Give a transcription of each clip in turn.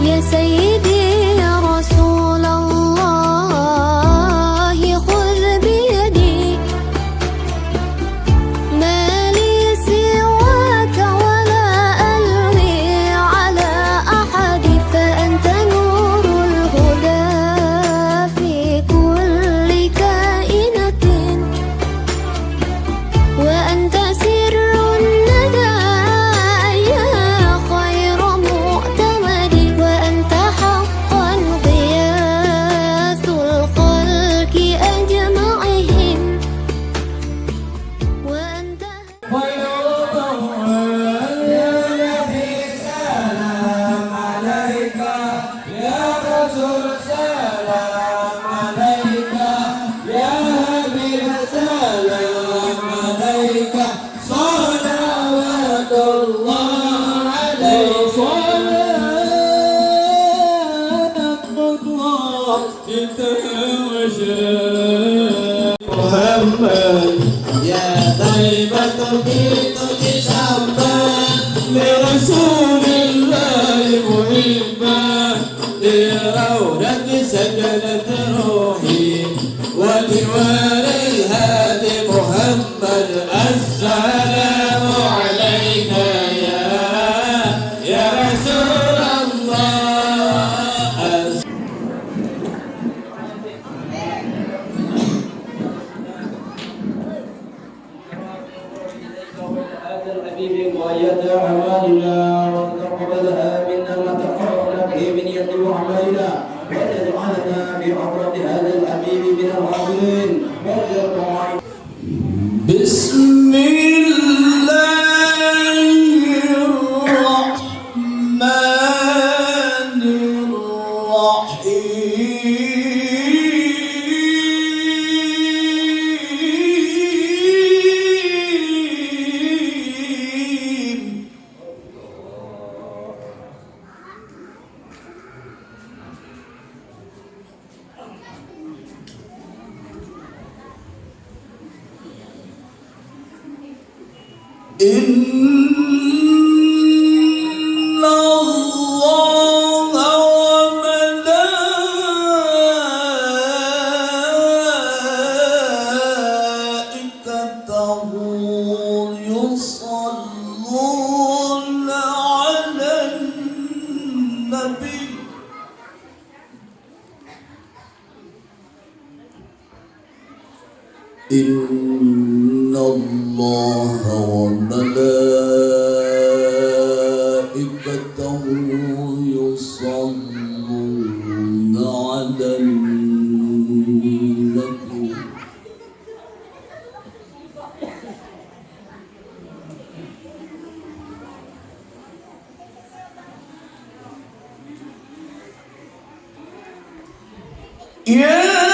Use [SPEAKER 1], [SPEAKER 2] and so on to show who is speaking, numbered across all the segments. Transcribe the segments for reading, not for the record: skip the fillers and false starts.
[SPEAKER 1] يا سيدي يا رسول الله خذ بيدي ما لي سواك ولا ألوي على أحد فأنت نور الهدى في كل كائنة وأنت سر الندى يا خير مؤتمد وأنت حقا غياث الخلق أجمعهم وأنت
[SPEAKER 2] يا نبي سلام عليك يا رسول سلام عليك يا حبيب سلام عليك صلوات الله عليك صلوات الله محمد يا طيبة بنت شعبا لرسول الله محبا لروضة سكنت روحي ولوار الهادي محمد السلام عليك يا رسول الله.
[SPEAKER 3] هذا الحبيب غاية أعمالنا وتقبلها منا ما تقربنا به من يد أعمالنا وتجعلنا بحضرة هذا الحبيب من الغافلين والجرائم.
[SPEAKER 2] بسم الله الرحمن الرحيم إن الله وملائكته يصلون على النبي إن الله وملائكته يصلون على النبي يا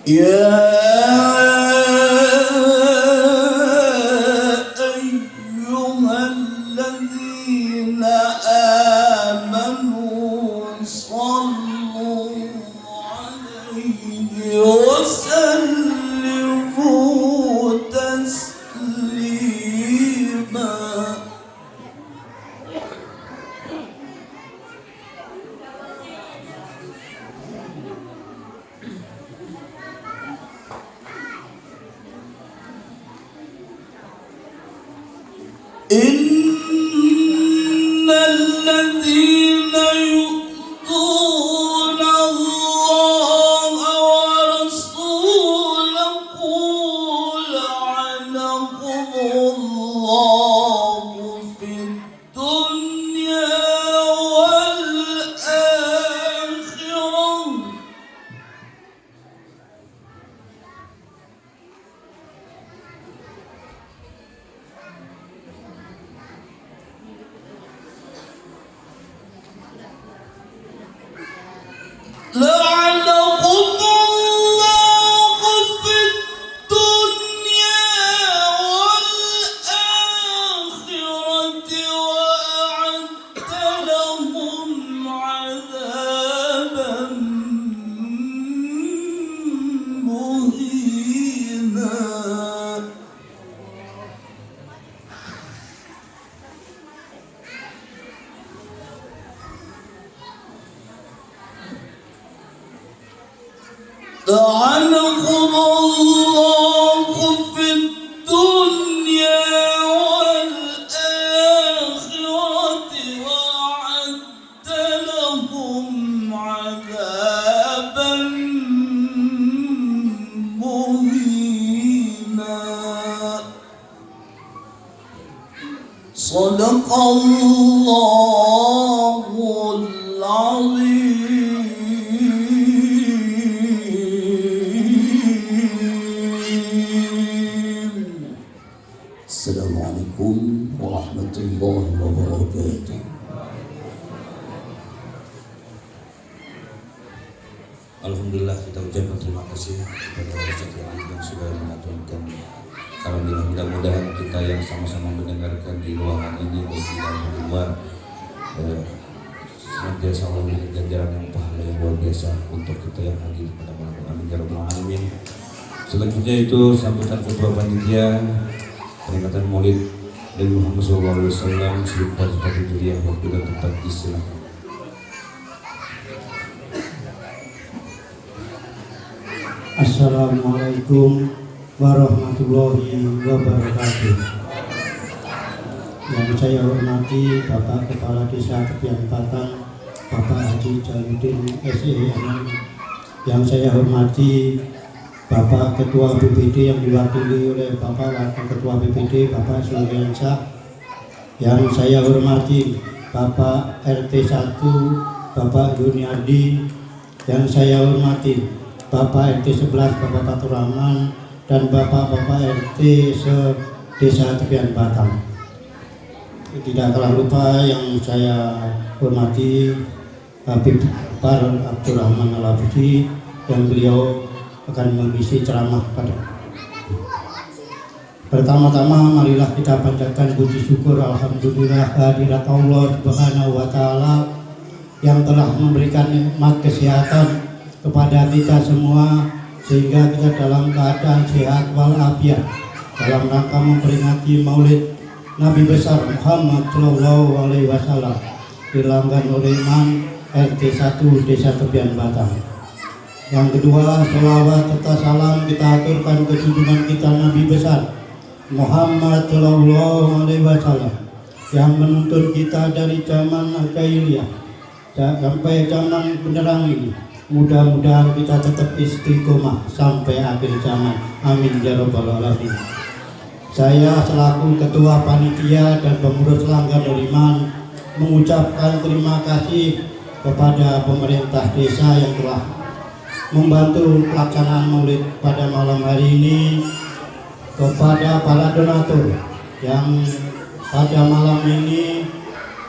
[SPEAKER 2] يا لعنهم الله في الدنيا والآخرة وأعد لهم عذابا مهينا. لعنهم الله في الدنيا والآخرة وأعد لهم عذابا مهينا. صدق الله العظيم. Assalamualaikum warahmatullahi wabarakatuh.
[SPEAKER 4] Alhamdulillah, kita ucapkan terima kasih kepada Ustaz yang sudah mengaturkan karunia. Mudah-mudahan kita yang sama-sama mendengarkan di ruangan ini baik di dalam dan luar senantiasa memberikan ganjaran yang pahala yang luar biasa untuk kita yang hadir pada malam ini. Amin ya rabbal alamin. Selanjutnya itu sambutan ketua panitia peringatan Maulid Nabi Muhammad SAW serupa seperti Juriah waktu dan tempat disilakan.
[SPEAKER 5] Assalamualaikum warahmatullahi wabarakatuh. Yang saya hormati Bapak Kepala Desa Tepian Batang, Bapak Haji Jaludin SEM. Yang saya hormati Bapak Ketua BPD yang diwakili oleh Bapak Wakil Ketua BPD Bapak Suryansyah. Yang saya hormati Bapak RT 1 Bapak Yuniardi. Yang saya hormati Bapak RT 11 Bapak Fatur Rahman dan Bapak-Bapak RT Desa Tepian Batang. Tidak kalah lupa yang saya hormati Habib Par Abdurrahman Al-Abdi yang beliau akan mengisi ceramah pada. Pertama-tama marilah kita panjatkan puji syukur alhamdulillah kehadirat Allah Subhanahu wa taala yang telah memberikan nikmat kesehatan kepada kita semua sehingga kita dalam keadaan sehat walafiat dalam rangka memperingati Maulid Nabi besar Muhammad Shallallahu Alaihi Wasallam di Langgan Nuriman RT 1 Desa Tepian Batang. Yang kedua, selawat serta salam kita aturkan ke junjungan kita Nabi besar Muhammad Shallallahu Alaihi Wasallam yang menuntun kita dari zaman al-jahiliyah sampai zaman benderang ini. Mudah-mudahan kita tetap istiqomah sampai akhir zaman. Amin ya rabbal alamin. Saya selaku ketua panitia dan pengurus Langgan Nuriman mengucapkan terima kasih kepada pemerintah desa yang telah membantu pelaksanaan Maulid pada malam hari ini, kepada para donatur yang pada malam ini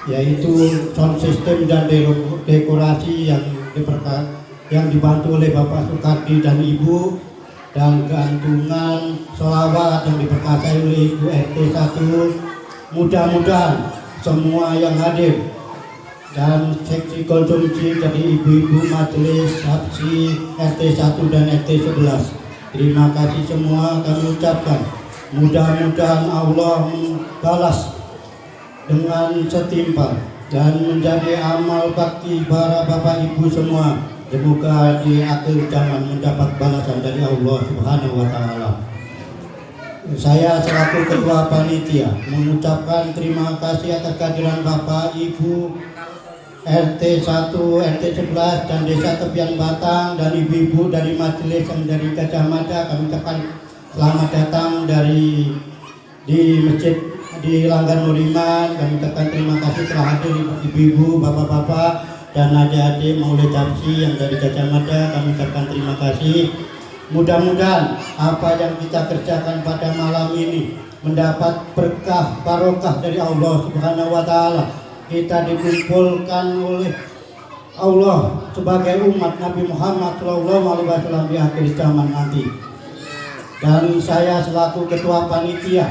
[SPEAKER 5] yaitu sound system dan dekorasi yang dibantu oleh Bapak Sukardi dan Ibu, dan gantungan sholawat yang diperkakai oleh Ibu RT 1. Mudah-mudahan semua yang hadir dan seksi konsumsi dari ibu-ibu majelis saksi RT 1 dan RT 11, terima kasih semua kami ucapkan. Mudah-mudahan Allah membalas dengan setimpal dan menjadi amal bakti para bapak ibu semua. Semoga di akhir zaman mendapat balasan dari Allah Subhanahu wa taala. Saya selaku ketua panitia mengucapkan terima kasih atas kehadiran Bapak Ibu RT 1, RT 11 dan Desa Tepian Batang dan ibu-ibu dari majelis yang dari Gajah Mada. Kami ucapkan selamat datang di masjid di Langgan Nuriman. Kami ucapkan terima kasih telah hadir ibu-ibu, bapak-bapak dan adik-adik Maulid Tapsi yang dari Gajah Mada. Kami ucapkan terima kasih. Mudah-mudahan apa yang kita kerjakan pada malam ini mendapat berkah barokah dari Allah Subhanahu wa taala. Kita dikumpulkan oleh Allah sebagai umat Nabi Muhammad SAW di akhir zaman nanti. Dan saya selaku ketua panitia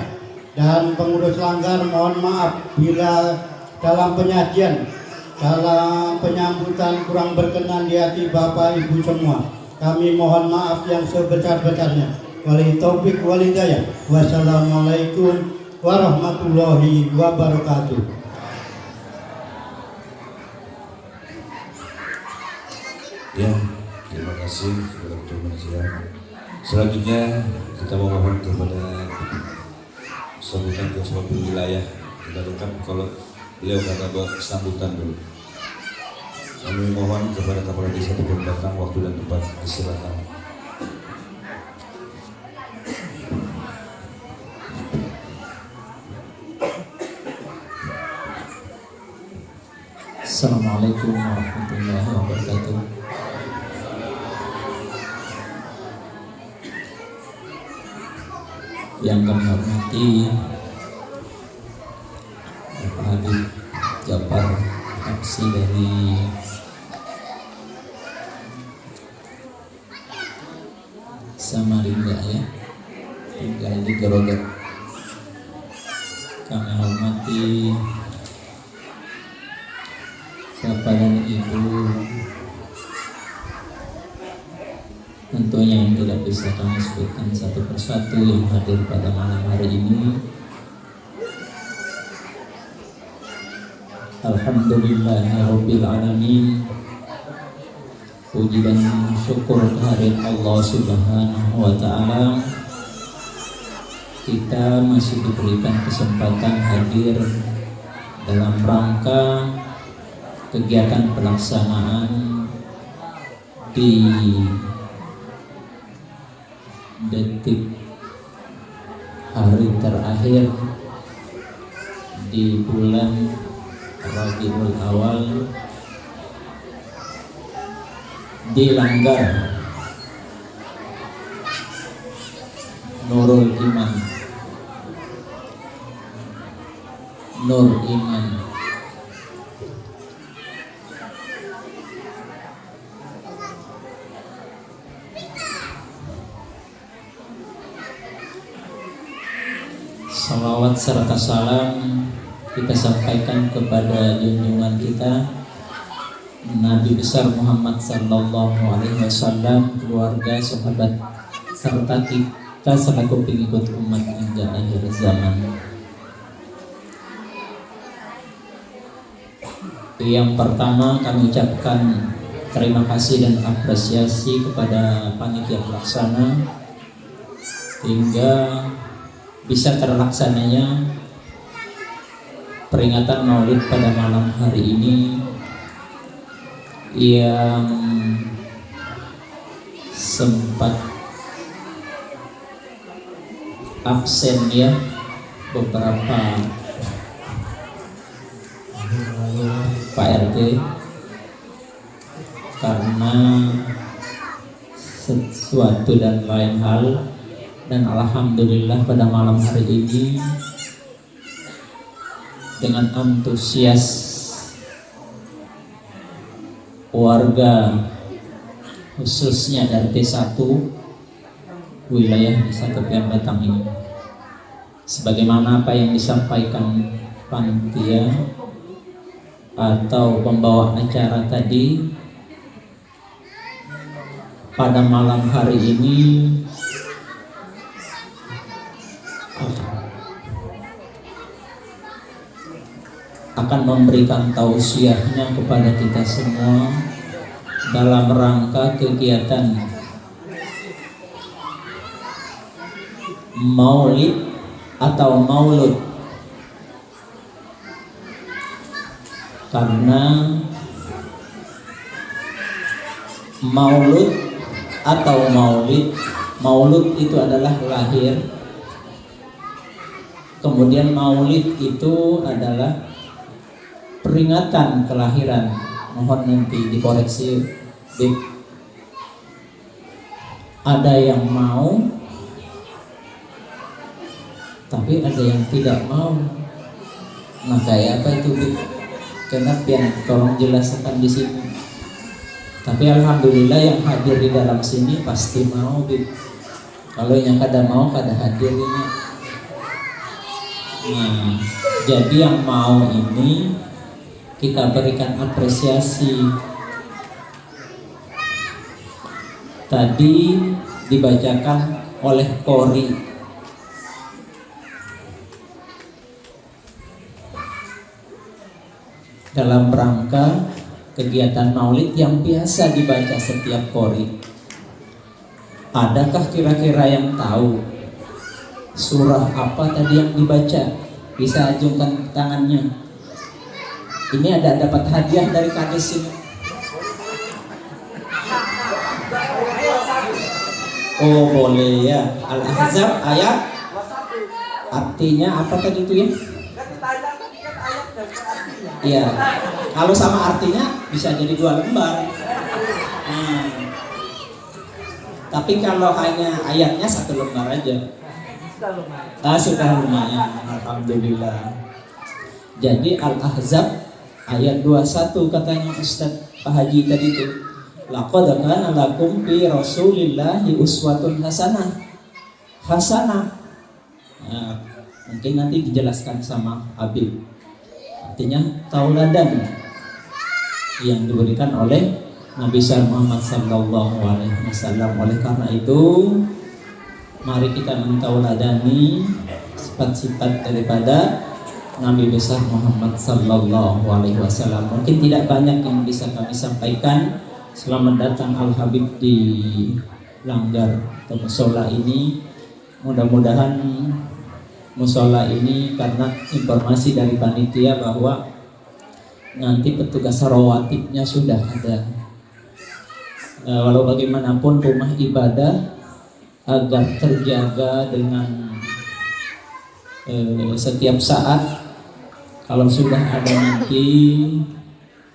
[SPEAKER 5] dan pengurus langgar mohon maaf bila dalam penyajian, dalam penyambutan kurang berkenan di hati Bapak Ibu semua. Kami mohon maaf yang sebesar-besarnya. Walillahi taufik wal hidayah. Wassalamualaikum warahmatullahi wabarakatuh.
[SPEAKER 4] Ya, terima kasih kepada Ketua Panitia. Selanjutnya kita memohon kepada sambutan ke suatu wilayah. Kita lengkap kalau beliau kata buat sambutan dulu. Kami mohon kepada kepala desa sebelum datang waktu dan tempat disilakan.
[SPEAKER 6] Assalamualaikum warahmatullahi wabarakatuh. Yang kami hormati Bapak Habib Japar Aksi dari Samarinda ya, tinggal di Geroget. Kami hormati Bapak dan Ibu tentunya yang tidak bisa kami sebutkan satu persatu yang hadir pada malam hari ini. Alhamdulillahirabbil alamin. Puji dan syukur kehadirat Allah Subhanahu wa taala. Kita masih diberikan kesempatan hadir dalam rangka kegiatan pelaksanaan di detik hari terakhir di bulan Rabiul Awal di Langgar Nurul Iman Nur Iman salawat serta salam kita sampaikan kepada junjungan kita Nabi besar Muhammad sallallahu alaihi wasallam, keluarga, sahabat serta kita selaku pengikut umat hingga akhir zaman. Yang pertama kami ucapkan terima kasih dan apresiasi kepada panitia pelaksana hingga bisa terlaksananya peringatan Maulid pada malam hari ini yang sempat absen ya beberapa Pak RT karena sesuatu dan lain hal. Dan alhamdulillah pada malam hari ini dengan antusias warga khususnya RT 1 wilayah Desa Tepian Batang ini, sebagaimana apa yang disampaikan panitia atau pembawa acara tadi, pada malam hari ini akan memberikan tausiahnya kepada kita semua dalam rangka kegiatan Maulid atau Maulud, karena Maulud atau Maulud itu adalah lahir, kemudian Maulid itu adalah peringatan kelahiran. Mohon nanti dikoreksi, Bib. Ada yang mau, tapi ada yang tidak mau. Nah kayak apa itu, Bib? Kenapa yang tolong jelaskan di sini? Tapi alhamdulillah yang hadir di dalam sini pasti mau, Bib. Kalau yang kada mau kada hadir ini. Nah, jadi yang mau ini kita berikan apresiasi. Tadi dibacakan oleh Kori dalam rangka kegiatan maulid yang biasa dibaca setiap Kori. Adakah kira-kira yang tahu surah apa tadi yang dibaca? Bisa ajungkan tangannya. Ini ada dapat hadiah dari Kades ini. Oh boleh ya. Al-Ahzab ayat. Artinya apa tadi itu ya? Iya. Kalau sama artinya bisa jadi 2 lembar. Tapi kalau hanya ayatnya 1 lembar aja. Sudah lumayan. Alhamdulillah. Jadi Al-Ahzab ayat 21 katanya Ustaz Pak Haji tadi itu. Laqad kana lakum fi Rasulillahi uswatun hasanah. Hasanah. Nah, mungkin nanti dijelaskan sama Habib. Artinya tauladan yang diberikan oleh Nabi Muhammad sallallahu alaihi wasallam. Oleh karena itu, mari kita mentauladani sifat-sifat daripada Nabi besar Muhammad sallallahu alaihi wasallam. Mungkin tidak banyak yang bisa kami sampaikan. Selamat datang Al Habib di Langgar atau musola ini. Mudah-mudahan musola ini karena informasi dari panitia bahwa nanti petugas rawatibnya sudah ada. Walau bagaimanapun rumah ibadah agar terjaga dengan setiap saat. Kalau sudah ada nanti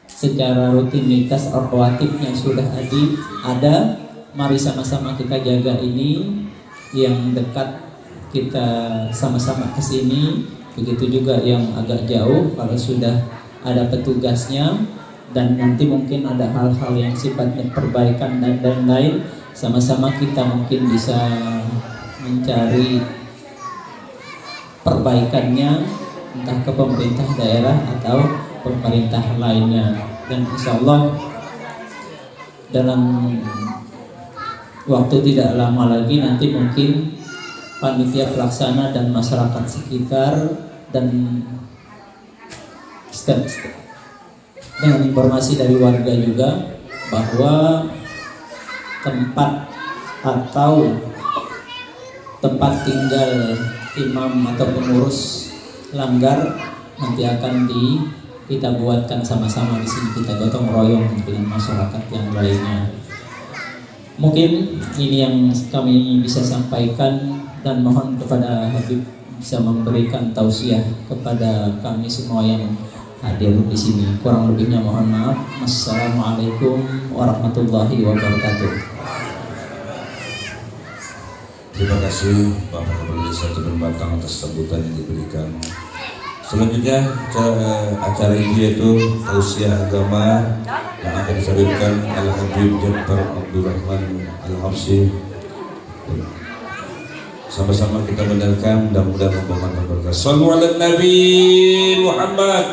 [SPEAKER 6] secara rutinitas rawatibnya sudah ada, mari sama-sama kita jaga ini. Yang dekat kita sama-sama ke sini, begitu juga yang agak jauh kalau sudah ada petugasnya, dan nanti mungkin ada hal-hal yang sifatnya perbaikan dan lain-lain, sama-sama kita mungkin bisa mencari perbaikannya entah ke pemerintah daerah atau pemerintah lainnya. Dan insya Allah dalam waktu tidak lama lagi nanti mungkin panitia pelaksana dan masyarakat sekitar dan dengan informasi dari warga juga bahwa tempat atau tempat tinggal imam atau pengurus Langgar nanti akan kita buatkan sama-sama di sini, kita gotong royong dengan masyarakat yang lainnya. Mungkin ini yang kami bisa sampaikan, dan mohon kepada Habib bisa memberikan tausiah kepada kami semua yang hadir di sini. Kurang lebihnya mohon maaf. Wassalamualaikum warahmatullahi wabarakatuh.
[SPEAKER 4] Terima kasih Bapak Kepala Desa Tebing Batang atas sambutan yang diberikan. Selanjutnya acara ini yaitu tausiah agama yang akan disampaikan oleh Habib Jabbar Abdurrahman Al-Habsyi. Sama-sama kita mendengarkan, mudah-mudahan membawakan berkah. Shallu ala Nabi Muhammad.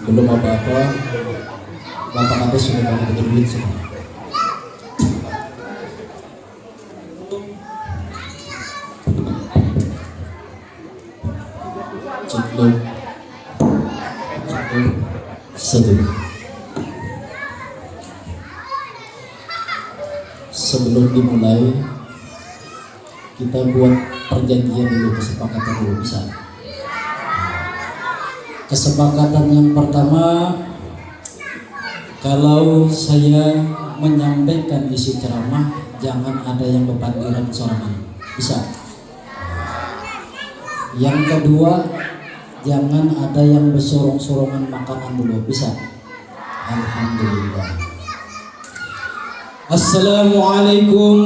[SPEAKER 3] Belum apa-apa, Bapak Kades sudah bagi duit semua. Cukup. Satu. Sebelum dimulai, kita buat perjanjian dulu, kesepakatan dulu bisa. Kesepakatan yang pertama, kalau saya menyampaikan isi ceramah, jangan ada yang bepandiran sorangan, bisa. Yang kedua, jangan ada yang bersorong-sorongan makanan dulu, bisa. Alhamdulillah.
[SPEAKER 6] Assalamualaikum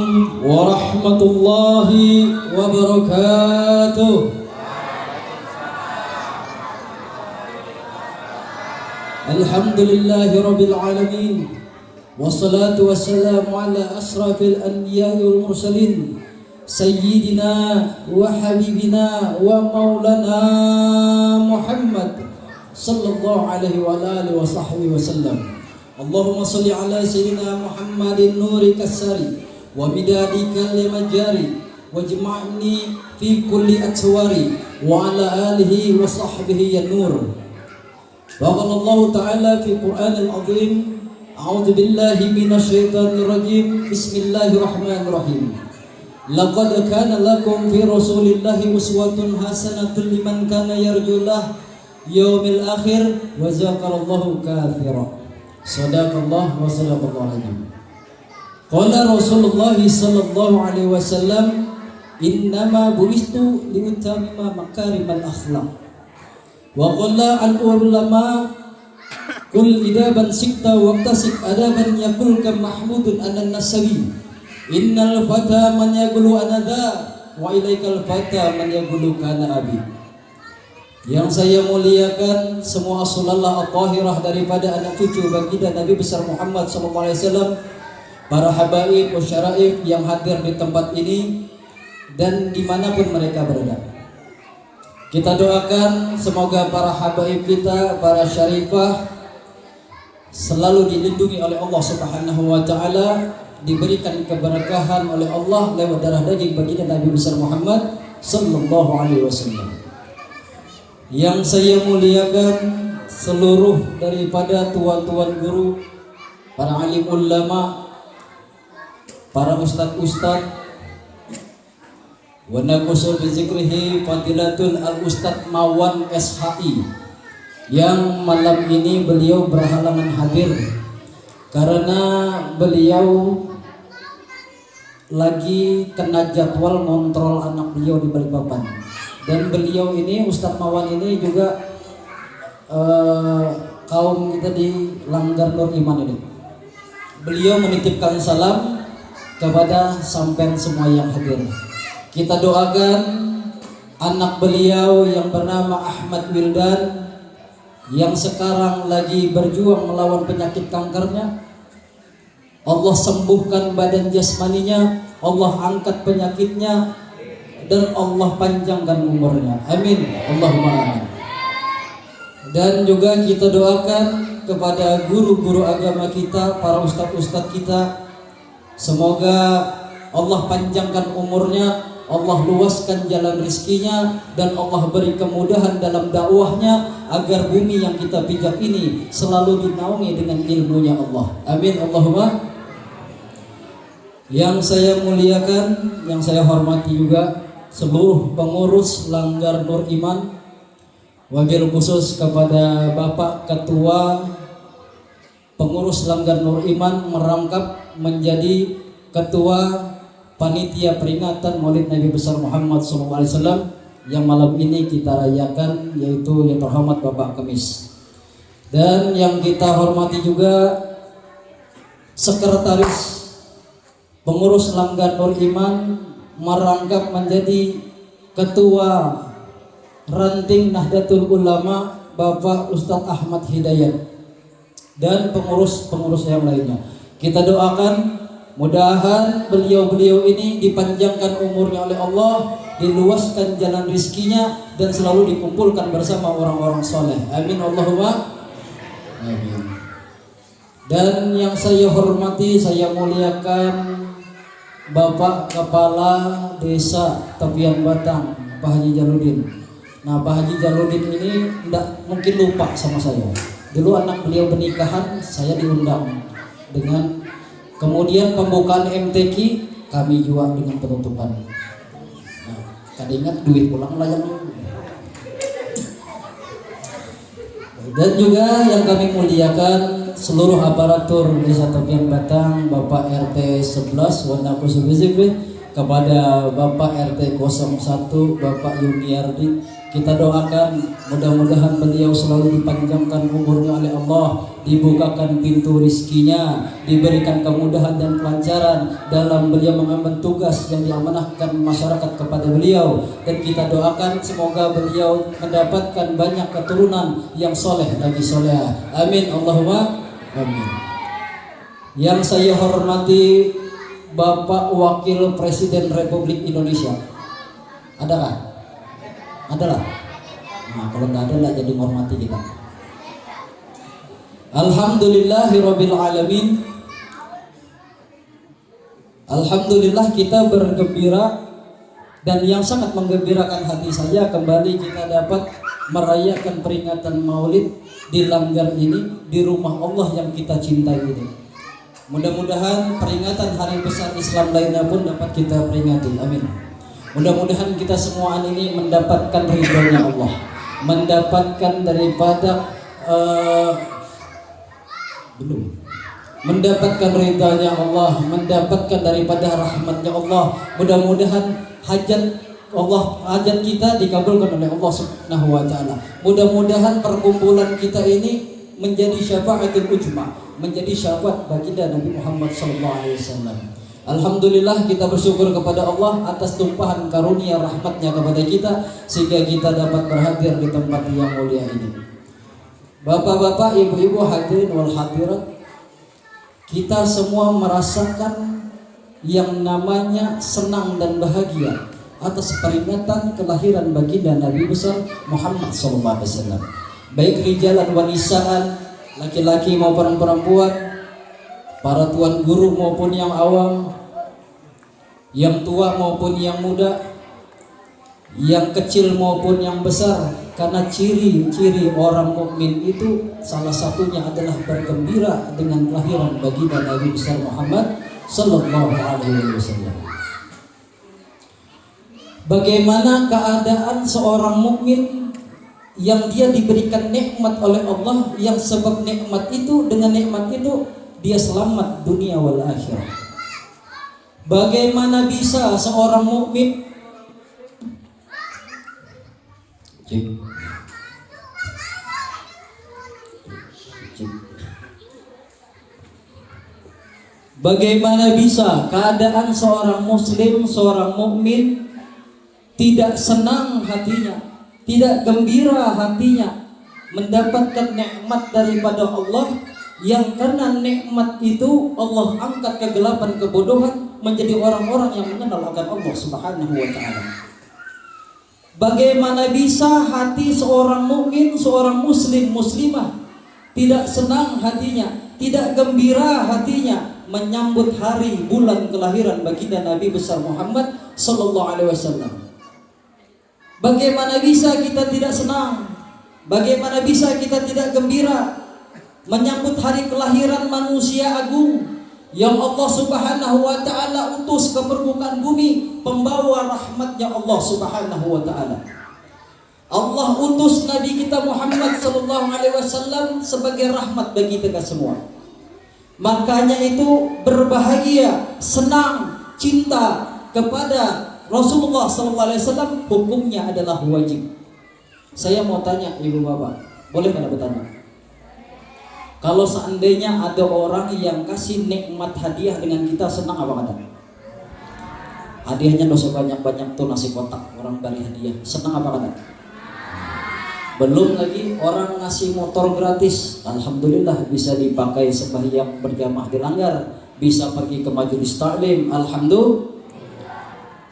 [SPEAKER 6] warahmatullahi wabarakatuh. Alhamdulillahi rabbil alamin. Wassalatu wassalamu ala asrafil anbiya'i wal mursalin Sayyidina wa habibina wa maulana Muhammad sallallahu alaihi wa alihi wa sahbihi wasallam. Allahumma salli ala sayyidina Muhammadin nuri kasari wa midadi kalimajari wajma'ni fi kulli atwari wa ala alihi wa sahbihi ya nur. Wa qala Allah ta'ala fi Qur'anil azim, a'udzu billahi minasy syaithanir rajim. Bismillahirrahmanirrahim. Laqad kana lakum fi Rasulillahi uswatun hasanatun liman kana yarjullah yaumil akhir wa zakarallahu katsira. Shadaqallah wa sadaqallahu alazim. Qala Rasulullah sallallahu alaihi wasallam, innama bu'istu liutamima makarimal akhlaq. Wa qala al ulama kul idaban sikta waqtasik adaban yakulka mahmudun anan nasawi. Innal fata man yaqulu anada wa ilaikal fata man yaqulu kana abi. Yang saya muliakan semua as-sulallah at-tahirah daripada anak cucu baginda Nabi besar Muhammad SAW, para habaib musyaraif yang hadir di tempat ini dan dimanapun mereka berada. Kita doakan semoga para habaib kita, para syarifah selalu dilindungi oleh Allah Subhanahu wa taala, diberikan keberkahan oleh Allah lewat darah daging baginda Nabi besar Muhammad sallallahu alaihi wasallam. Yang saya muliakan seluruh daripada tuan-tuan guru, para alim ulama, para ustad-ustad, wa naqusul bi zikrihi fadilatul al-ustad Mawan SHI, yang malam ini beliau berhalangan hadir karena beliau lagi kena jadwal kontrol anak beliau di Balikpapan. Dan beliau ini, Ustadz Mawan ini juga kaum kita di Langgar Nur Iman ini. Beliau menitipkan salam kepada sampean semua yang hadir. Kita doakan anak beliau yang bernama Ahmad Wildan, yang sekarang lagi berjuang melawan penyakit kankernya, Allah sembuhkan badan jasmaninya, Allah angkat penyakitnya, dan Allah panjangkan umurnya. Amin. Allahumma amin. Dan juga kita doakan kepada guru-guru agama kita, para ustadz-ustadz kita, semoga Allah panjangkan umurnya, Allah luaskan jalan rizkinya, dan Allah beri kemudahan dalam dakwahnya, agar bumi yang kita pijak ini selalu dinaungi dengan ilmunya Allah. Amin. Allahumma. Yang saya muliakan, yang saya hormati juga seluruh pengurus Langgar Nur Iman, wabil khusus kepada Bapak Ketua Pengurus Langgar Nur Iman merangkap menjadi Ketua Panitia Peringatan Maulid Nabi besar Muhammad SAW yang malam ini kita rayakan, yaitu yang terhormat Bapak Kemis. Dan yang kita hormati juga Sekretaris Pengurus Langgar Nur Iman merangkap menjadi Ketua Ranting Nahdlatul Ulama Bapak Ustadz Ahmad Hidayat, dan pengurus-pengurus yang lainnya. Kita doakan mudahan beliau-beliau ini dipanjangkan umurnya oleh Allah, diluaskan jalan rizkinya, dan selalu dikumpulkan bersama orang-orang soleh. Amin. Allahumma amin. Dan yang saya hormati, saya muliakan Bapak Kepala Desa Tepian Batang, Pak Haji Jaludin. Nah, Pak Haji Jaludin ini tidak mungkin lupa sama saya. Dulu anak beliau pernikahan, saya diundang dengan kemudian pembukaan MTQ, kami juga dengan penutupan. Nah, kada ingat duit pulang layaknya. Dan juga yang kami muliakan seluruh aparatur Desa Tepian Batang, Bapak RT 11 Wanakusu Bizikri, kepada Bapak RT 01 Bapak Yuniardi, Kita doakan mudah-mudahan beliau selalu dipanjangkan umurnya oleh Allah, dibukakan pintu rizkinya, diberikan kemudahan dan kelancaran dalam beliau mengemban tugas yang diamanahkan masyarakat kepada beliau. Dan kita doakan semoga beliau mendapatkan banyak keturunan yang soleh lagi soleha. Amin Allahumma amin. Yang saya hormati Bapak Wakil Presiden Republik Indonesia, adakah? Adalah. Nah, kalau nggak ada lah jadi menghormati kita. Alhamdulillahirabbil alamin. Alhamdulillah kita bergembira dan yang sangat menggembirakan hati saya kembali kita dapat merayakan peringatan Maulid di Langgar ini, di rumah Allah yang kita cintai ini. Mudah-mudahan peringatan hari besar Islam lainnya pun dapat kita peringati. Amin. Mudah-mudahan kita semua ini mendapatkan ridhonya Allah, mendapatkan daripada mendapatkan ridhonya Allah, mendapatkan daripada rahmatnya Allah. Mudah-mudahan hajat kita dikabulkan oleh Allah Subhanahu wa taala. Mudah-mudahan perkumpulan kita ini menjadi syafaatul ujma, menjadi syafaat baginda Nabi Muhammad SAW. Alhamdulillah kita bersyukur kepada Allah atas tumpahan karunia rahmatnya kepada kita sehingga kita dapat berhadir di tempat yang mulia ini. Bapak-bapak, ibu-ibu hadirin wal hadirat, kita semua merasakan yang namanya senang dan bahagia atas peringatan kelahiran baginda Nabi besar Muhammad SAW. Baik rijalan wanisaan, laki-laki maupun perempuan, para tuan guru maupun yang awam, yang tua maupun yang muda, yang kecil maupun yang besar, karena ciri-ciri orang mukmin itu salah satunya adalah bergembira dengan kelahiran baginda Nabi besar Muhammad sallallahu alaihi wasallam. Bagaimana keadaan seorang mukmin yang dia diberikan nikmat oleh Allah, yang sebab nikmat itu, dengan nikmat itu dia selamat dunia wal akhirah. Bagaimana bisa seorang mukmin bagaimana bisa keadaan seorang muslim, seorang mukmin tidak senang hatinya, tidak gembira hatinya mendapatkan nikmat daripada Allah, yang karena nikmat itu Allah angkat kegelapan kebodohan menjadi orang-orang yang mengenal akan Allah Subhanahu wa taala. Bagaimana bisa hati seorang mukmin, seorang muslim, muslimah tidak senang hatinya, tidak gembira hatinya menyambut hari bulan kelahiran baginda Nabi besar Muhammad sallallahu alaihi wasallam? Bagaimana bisa kita tidak senang? Bagaimana bisa kita tidak gembira menyambut hari kelahiran manusia agung yang Allah Subhanahu wa taala utus ke permukaan bumi, pembawa rahmatnya Allah Subhanahu wa taala. Allah utus Nabi kita Muhammad sallallahu alaihi wasallam sebagai rahmat bagi kita semua. Makanya itu berbahagia, senang, cinta kepada Rasulullah sallallahu alaihi wasallam hukumnya adalah wajib. Saya mau tanya ibu bapak, boleh kan bertanya? Kalau seandainya ada orang yang kasih nikmat hadiah dengan kita, senang apa kada? Hadiahnya dosa banyak-banyak tuh nasi kotak, orang beri hadiah, senang apa kada? Belum lagi orang ngasih motor gratis, alhamdulillah bisa dipakai sembahyang berjamaah di Langgar, bisa pergi ke majelis taklim, alhamdulillah.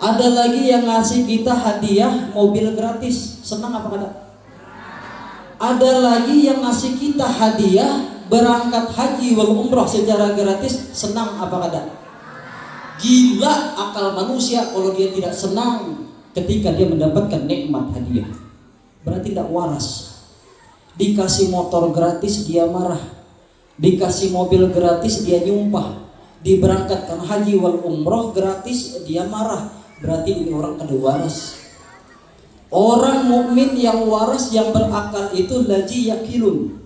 [SPEAKER 6] Ada lagi yang ngasih kita hadiah mobil gratis, senang apa kada? Ada lagi yang ngasih kita hadiah berangkat haji wal umrah secara gratis, senang apa kada? Gila akal manusia kalau dia tidak senang ketika dia mendapatkan nikmat hadiah. Berarti tidak waras. Dikasih motor gratis dia marah, dikasih mobil gratis dia nyumpah, diberangkatkan haji wal umrah gratis dia marah. Berarti ini orang kada waras. Orang mukmin yang waras, yang berakal itu laji yakilun,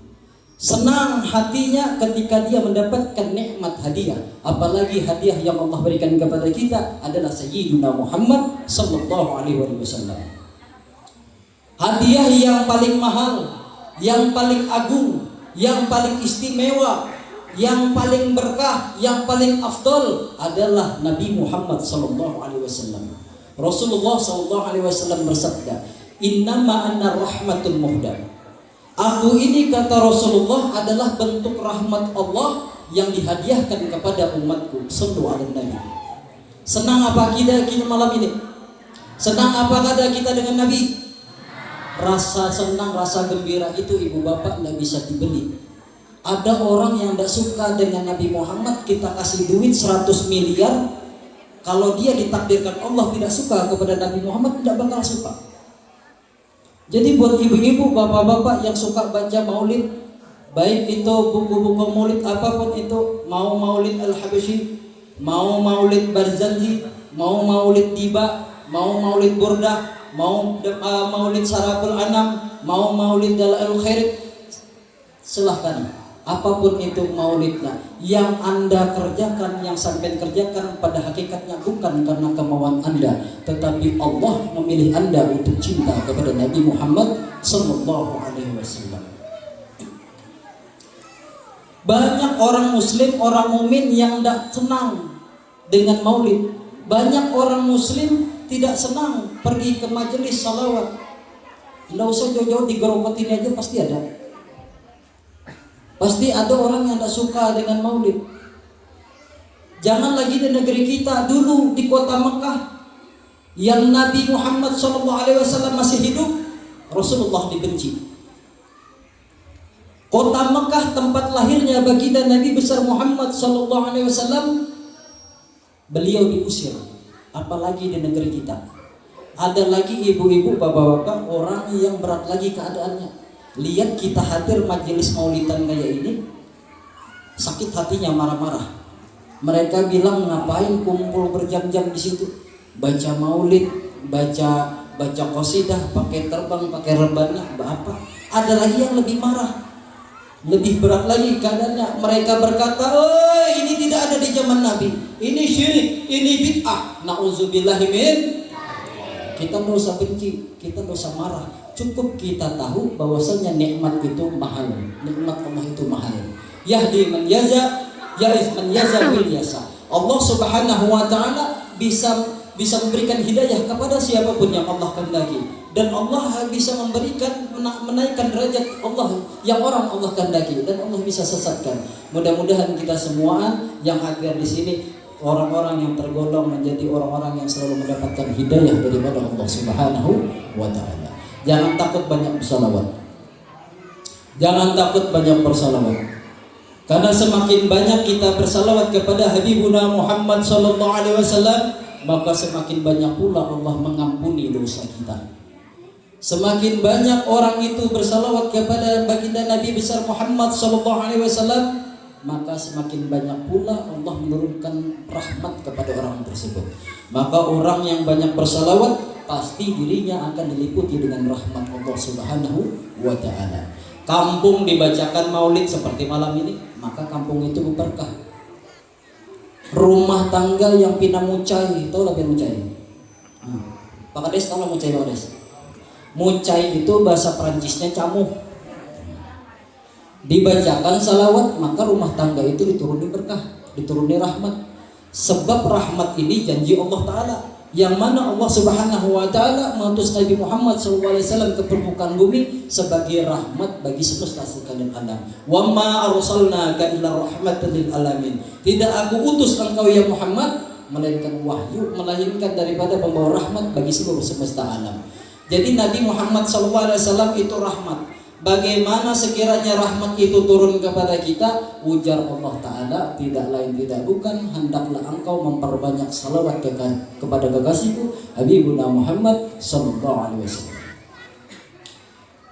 [SPEAKER 6] senang hatinya ketika dia mendapatkan nikmat hadiah. Apalagi hadiah yang Allah berikan kepada kita adalah Sayyidina Muhammad sallallahu alaihi wasallam. Hadiah yang paling mahal, yang paling agung, yang paling istimewa, yang paling berkah, yang paling afdal adalah Nabi Muhammad SAW. Rasulullah SAW bersabda, "Innama anna rahmatul muhdam." Aku ini, kata Rasulullah, adalah bentuk rahmat Allah yang dihadiahkan kepada umatku. Sallu ala Nabi. Senang apa kita malam ini? Senang apa kita dengan Nabi? Rasa senang, rasa gembira itu ibu bapak tidak bisa dibeli. Ada orang yang tidak suka dengan Nabi Muhammad, kita kasih duit 100 miliar, kalau dia ditakdirkan Allah tidak suka kepada Nabi Muhammad, tidak bakal suka. Jadi buat ibu-ibu, bapak-bapak yang suka baca maulid, baik itu buku-buku maulid apapun itu, mau maulid Al-Habsyi, mau maulid Barzanji, mau maulid Tiba, mau maulid Burdah, mau maulid Sarabul Anam, mau maulid Dalailul Khair, silahkan. Apapun itu maulidnya, yang Anda kerjakan, yang sampai kerjakan pada hakikatnya bukan karena kemauan Anda, tetapi Allah memilih Anda untuk cinta kepada Nabi Muhammad sallallahu alaihi wasallam. Banyak orang muslim, orang mukmin yang tidak senang dengan maulid. Banyak orang muslim tidak senang pergi ke majelis salawat. Tidak usah jauh-jauh, di Gerokot ini aja pasti ada. Pasti ada orang yang tidak suka dengan maulid. Jangan lagi di negeri kita, dulu di kota Mekah yang Nabi Muhammad SAW masih hidup, Rasulullah dibenci. Kota Mekah tempat lahirnya baginda Nabi besar Muhammad SAW, beliau diusir. Apalagi di negeri kita. Ada lagi ibu-ibu, bapak-bapak, orang yang berat lagi keadaannya. Lihat kita hadir majelis maulidan kayak ini, sakit hatinya, marah-marah. Mereka bilang, ngapain kumpul berjam-jam di situ, baca maulid, baca qasidah, pakai terbang, pakai rebana, apa? Ada lagi yang lebih marah, lebih berat lagi keadaannya. Mereka berkata, "Oh, ini tidak ada di zaman Nabi. Ini syirik, ini bid'ah." Nauzubillahi min. Kita tidak usah benci, kita tidak usah marah. Cukup kita tahu bahwasanya nikmat itu mahal, nikmat Allah itu mahal. Yahdi man yaza, ya'is man yaza wil yasa. Allah Subhanahu wa taala bisa memberikan hidayah kepada siapapun yang Allah kehendaki, dan Allah bisa memberikan menaikkan derajat Allah yang orang Allah kehendaki, dan Allah bisa sesatkan. Mudah-mudahan kita semua yang hadir di sini orang-orang yang tergolong menjadi orang-orang yang selalu mendapatkan hidayah daripada Allah Subhanahu wa taala. Jangan takut banyak bersalawat. Jangan takut banyak bersalawat. Karena semakin banyak kita bersalawat kepada Habibuna Muhammad sallallahu alaihi wasallam, maka semakin banyak pula Allah mengampuni dosa kita. Semakin banyak orang itu bersalawat kepada baginda Nabi besar Muhammad sallallahu alaihi wasallam, maka semakin banyak pula Allah menurunkan rahmat kepada orang tersebut. Maka orang yang banyak bersalawat pasti dirinya akan diliputi dengan rahmat Allah Subhanahu wa taala. Kampung dibacakan maulid seperti malam ini, maka kampung itu berkah. Rumah tangga yang pinamucai, tahu lah pinamucai? Pak Kades tahu lah mucai, Pak Kades? Mucai itu bahasa Perancisnya camuh. Dibacakan salawat, maka rumah tangga itu dituruni berkah, dituruni rahmat. Sebab rahmat ini janji Allah Ta'ala, yang mana Allah Subhanahu wa taala mengutus Nabi Muhammad SAW ke permukaan bumi sebagai rahmat bagi semesta sekalian alam. Wa ma arsalnaka illa rahmatan lil alamin. Tidak aku utus engkau ya Muhammad melainkan wahyu, melainkan daripada pembawa rahmat bagi seluruh semesta alam. Jadi Nabi Muhammad SAW itu rahmat. Bagaimana sekiranya rahmat itu turun kepada kita? Ujar Allah Ta'ala, tidak lain tidak bukan, hendaklah engkau memperbanyak salawat kepada kekasihku Habibuna Muhammad sallallahu alaihi wasallam.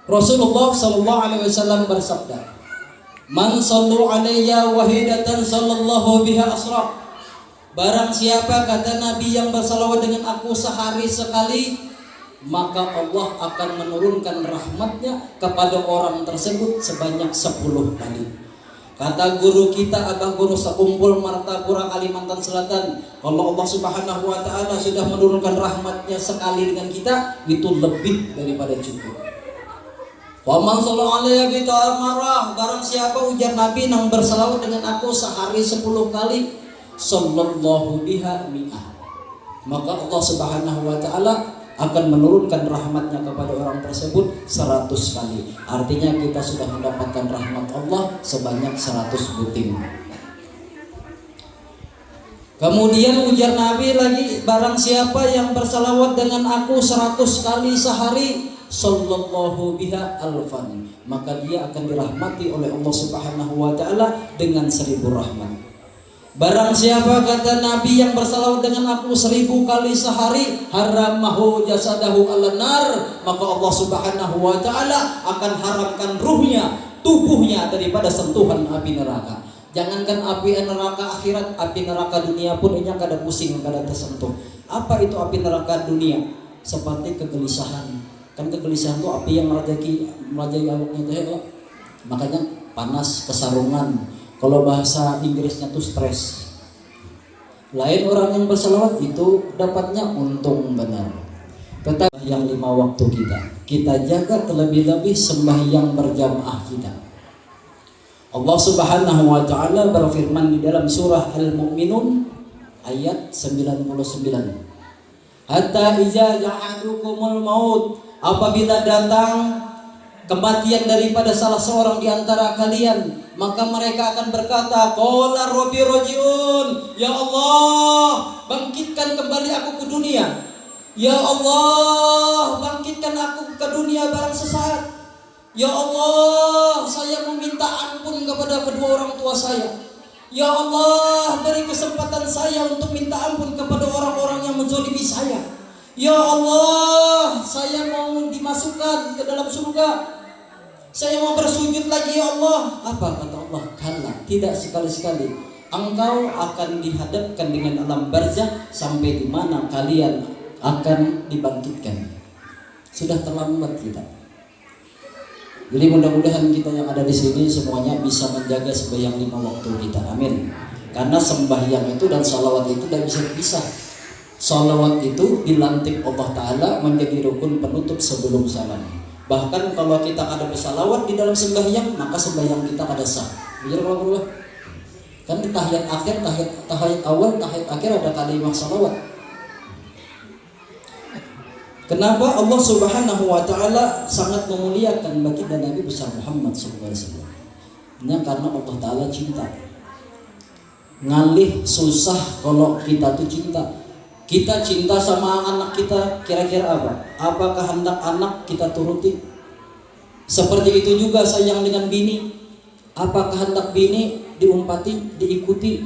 [SPEAKER 6] Rasulullah sallallahu alaihi wasallam bersabda, "Man sallu alayya wahidatan sallallahu biha asra." Barang siapa, kata Nabi, yang bersalawat dengan aku sehari sekali, maka Allah akan menurunkan rahmatnya kepada orang tersebut sebanyak 10 kali.
[SPEAKER 7] Kata guru kita, Abah Guru Sekumpul Martapura Kalimantan Selatan, kalau Allah Subhanahu wa taala sudah menurunkan rahmatnya sekali dengan kita, itu lebih daripada cukup. Wa man sallallahu alaihi marah, barang siapa ujar Nabi nang berselawat dengan aku sehari 10 kali, sallallahu biha mi'ah, maka Allah Subhanahu wa taala akan menurunkan rahmatnya kepada orang tersebut 100 kali. Artinya kita sudah mendapatkan rahmat Allah sebanyak 100 buting. Kemudian ujar Nabi lagi, barang siapa yang bersalawat dengan aku 100 kali sehari, sallallahu biha alfan, maka dia akan dirahmati oleh Allah Subhanahu wa taala dengan 1000 rahmat. Barang siapa, kata Nabi, yang bersalawat dengan aku 1000 kali sehari, haramahu jasadahu alanar, maka Allah Subhanahu wa taala akan haramkan ruhnya, tubuhnya daripada sentuhan api neraka. Jangankan api neraka akhirat, api neraka dunia pun ini kada pusing, kada tersentuh. Apa itu api neraka dunia? Seperti kegelisahan. Kan kegelisahan itu api yang merajai awaknya itu, makanya panas, kesarungan. Kalau bahasa Inggrisnya tuh stres. Lain orang yang berselawat itu dapatnya untung benar. Tetapi yang 5 waktu kita jaga terlebih-lebih sembahyang berjamaah kita. Allah Subhanahu wa taala berfirman di dalam surah Al-Mu'minun ayat 99. Hatta iza ja'adukumul maut, apabila datang kematian daripada salah seorang di antara kalian, maka mereka akan berkata, qala rabbi rajiun, ya Allah, bangkitkan kembali aku ke dunia. Ya Allah, bangkitkan aku ke dunia barang sesaat. Ya Allah, saya meminta ampun kepada kedua orang tua saya. Ya Allah, beri kesempatan saya untuk minta ampun kepada orang-orang yang menzalimi saya. Ya Allah, saya mau dimasukkan ke dalam surga. Saya mau bersujud lagi, ya Allah. Apa kata Allah? Kala, tidak, sekali-sekali. Engkau akan dihadapkan dengan alam barzakh sampai di mana kalian akan dibangkitkan. Sudah terlambat kita. Jadi mudah-mudahan kita yang ada di sini semuanya bisa menjaga sembahyang 5 waktu kita. Amin. Karena sembahyang itu dan salawat itu tidak bisa dipisah. Salawat itu dilantik Allah Ta'ala menjadi rukun penutup sebelum salam. Bahkan kalau kita ada bersalawat di dalam sembahyang, maka sembahyang kita ada sah. Benar kalau Allah? Kan di tahiyat akhir, tahiyat awal, tahiyat akhir ada kalimat salawat. Kenapa Allah Subhanahu wa taala sangat memuliakan baginda Nabi besar Muhammad SAW? Karena Allah Ta'ala cinta. Ngalih susah kalau kita tuh cinta. Kita cinta sama anak kita, kira-kira apa? Apakah hendak anak kita turuti? Seperti itu juga sayang dengan bini. Apakah hendak bini diumpati, diikuti?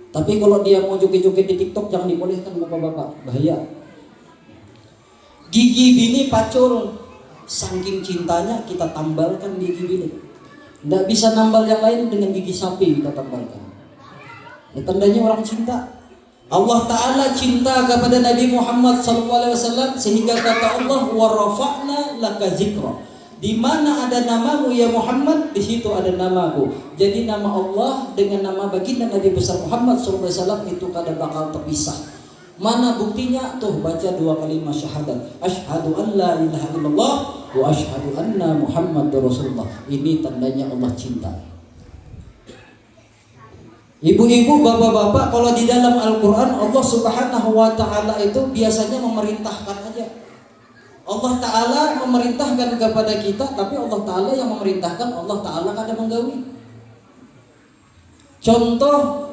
[SPEAKER 7] Tapi kalau dia mau joget-joget di TikTok jangan dibolehkan bapak-bapak, bahaya. Gigi bini pacul, saking cintanya kita tambalkan gigi bini. Tidak bisa nambal yang lain dengan gigi sapi kita tambalkan. Tandanya orang cinta. Allah Ta'ala cinta kepada Nabi Muhammad SAW sehingga kata Allah, wa rafa'na laka zikra. Di mana ada namamu ya Muhammad, di situ ada namaku. Jadi nama Allah dengan nama baginda Nabi besar Muhammad SAW itu kada bakal terpisah. Mana buktinya? Tuh baca 2 kalimat syahadat. Asyhadu an la ilaha illallah wa asyhadu anna Muhammadar Rasulullah. Ini tandanya Allah cinta. Ibu-ibu, bapak-bapak, kalau di dalam Al-Quran Allah Subhanahu wa ta'ala itu biasanya memerintahkan aja. Allah Ta'ala memerintahkan kepada kita, tapi Allah Ta'ala yang memerintahkan, Allah Ta'ala kadang menggawi. Contoh,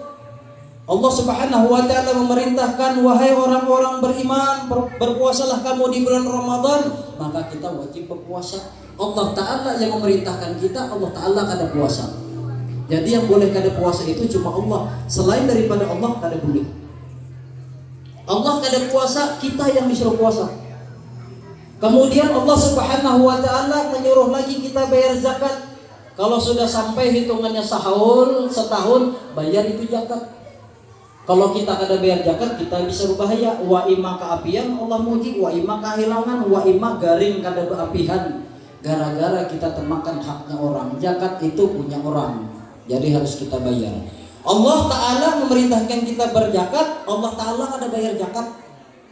[SPEAKER 7] Allah Subhanahu wa ta'ala memerintahkan, wahai orang-orang beriman, berpuasalah kamu di bulan Ramadan, maka kita wajib berpuasa. Allah Ta'ala yang memerintahkan kita, Allah Ta'ala kada puasa. Jadi yang boleh kada puasa itu cuma Allah. Selain daripada Allah kada boleh. Allah kada puasa, kita yang disuruh puasa. Kemudian Allah Subhanahu wa ta'ala menyuruh lagi kita bayar zakat. Kalau sudah sampai hitungannya setahun, bayar itu zakat. Kalau kita kada bayar zakat, kita bisa berbahaya. Wa imma keapian Allah muji, wa imma kehilangan, wa imma garing kada berapihan. Gara-gara kita termakan haknya orang. Zakat itu punya orang. Jadi harus kita bayar. Allah Ta'ala memerintahkan kita berzakat. Allah Ta'ala ada bayar zakat.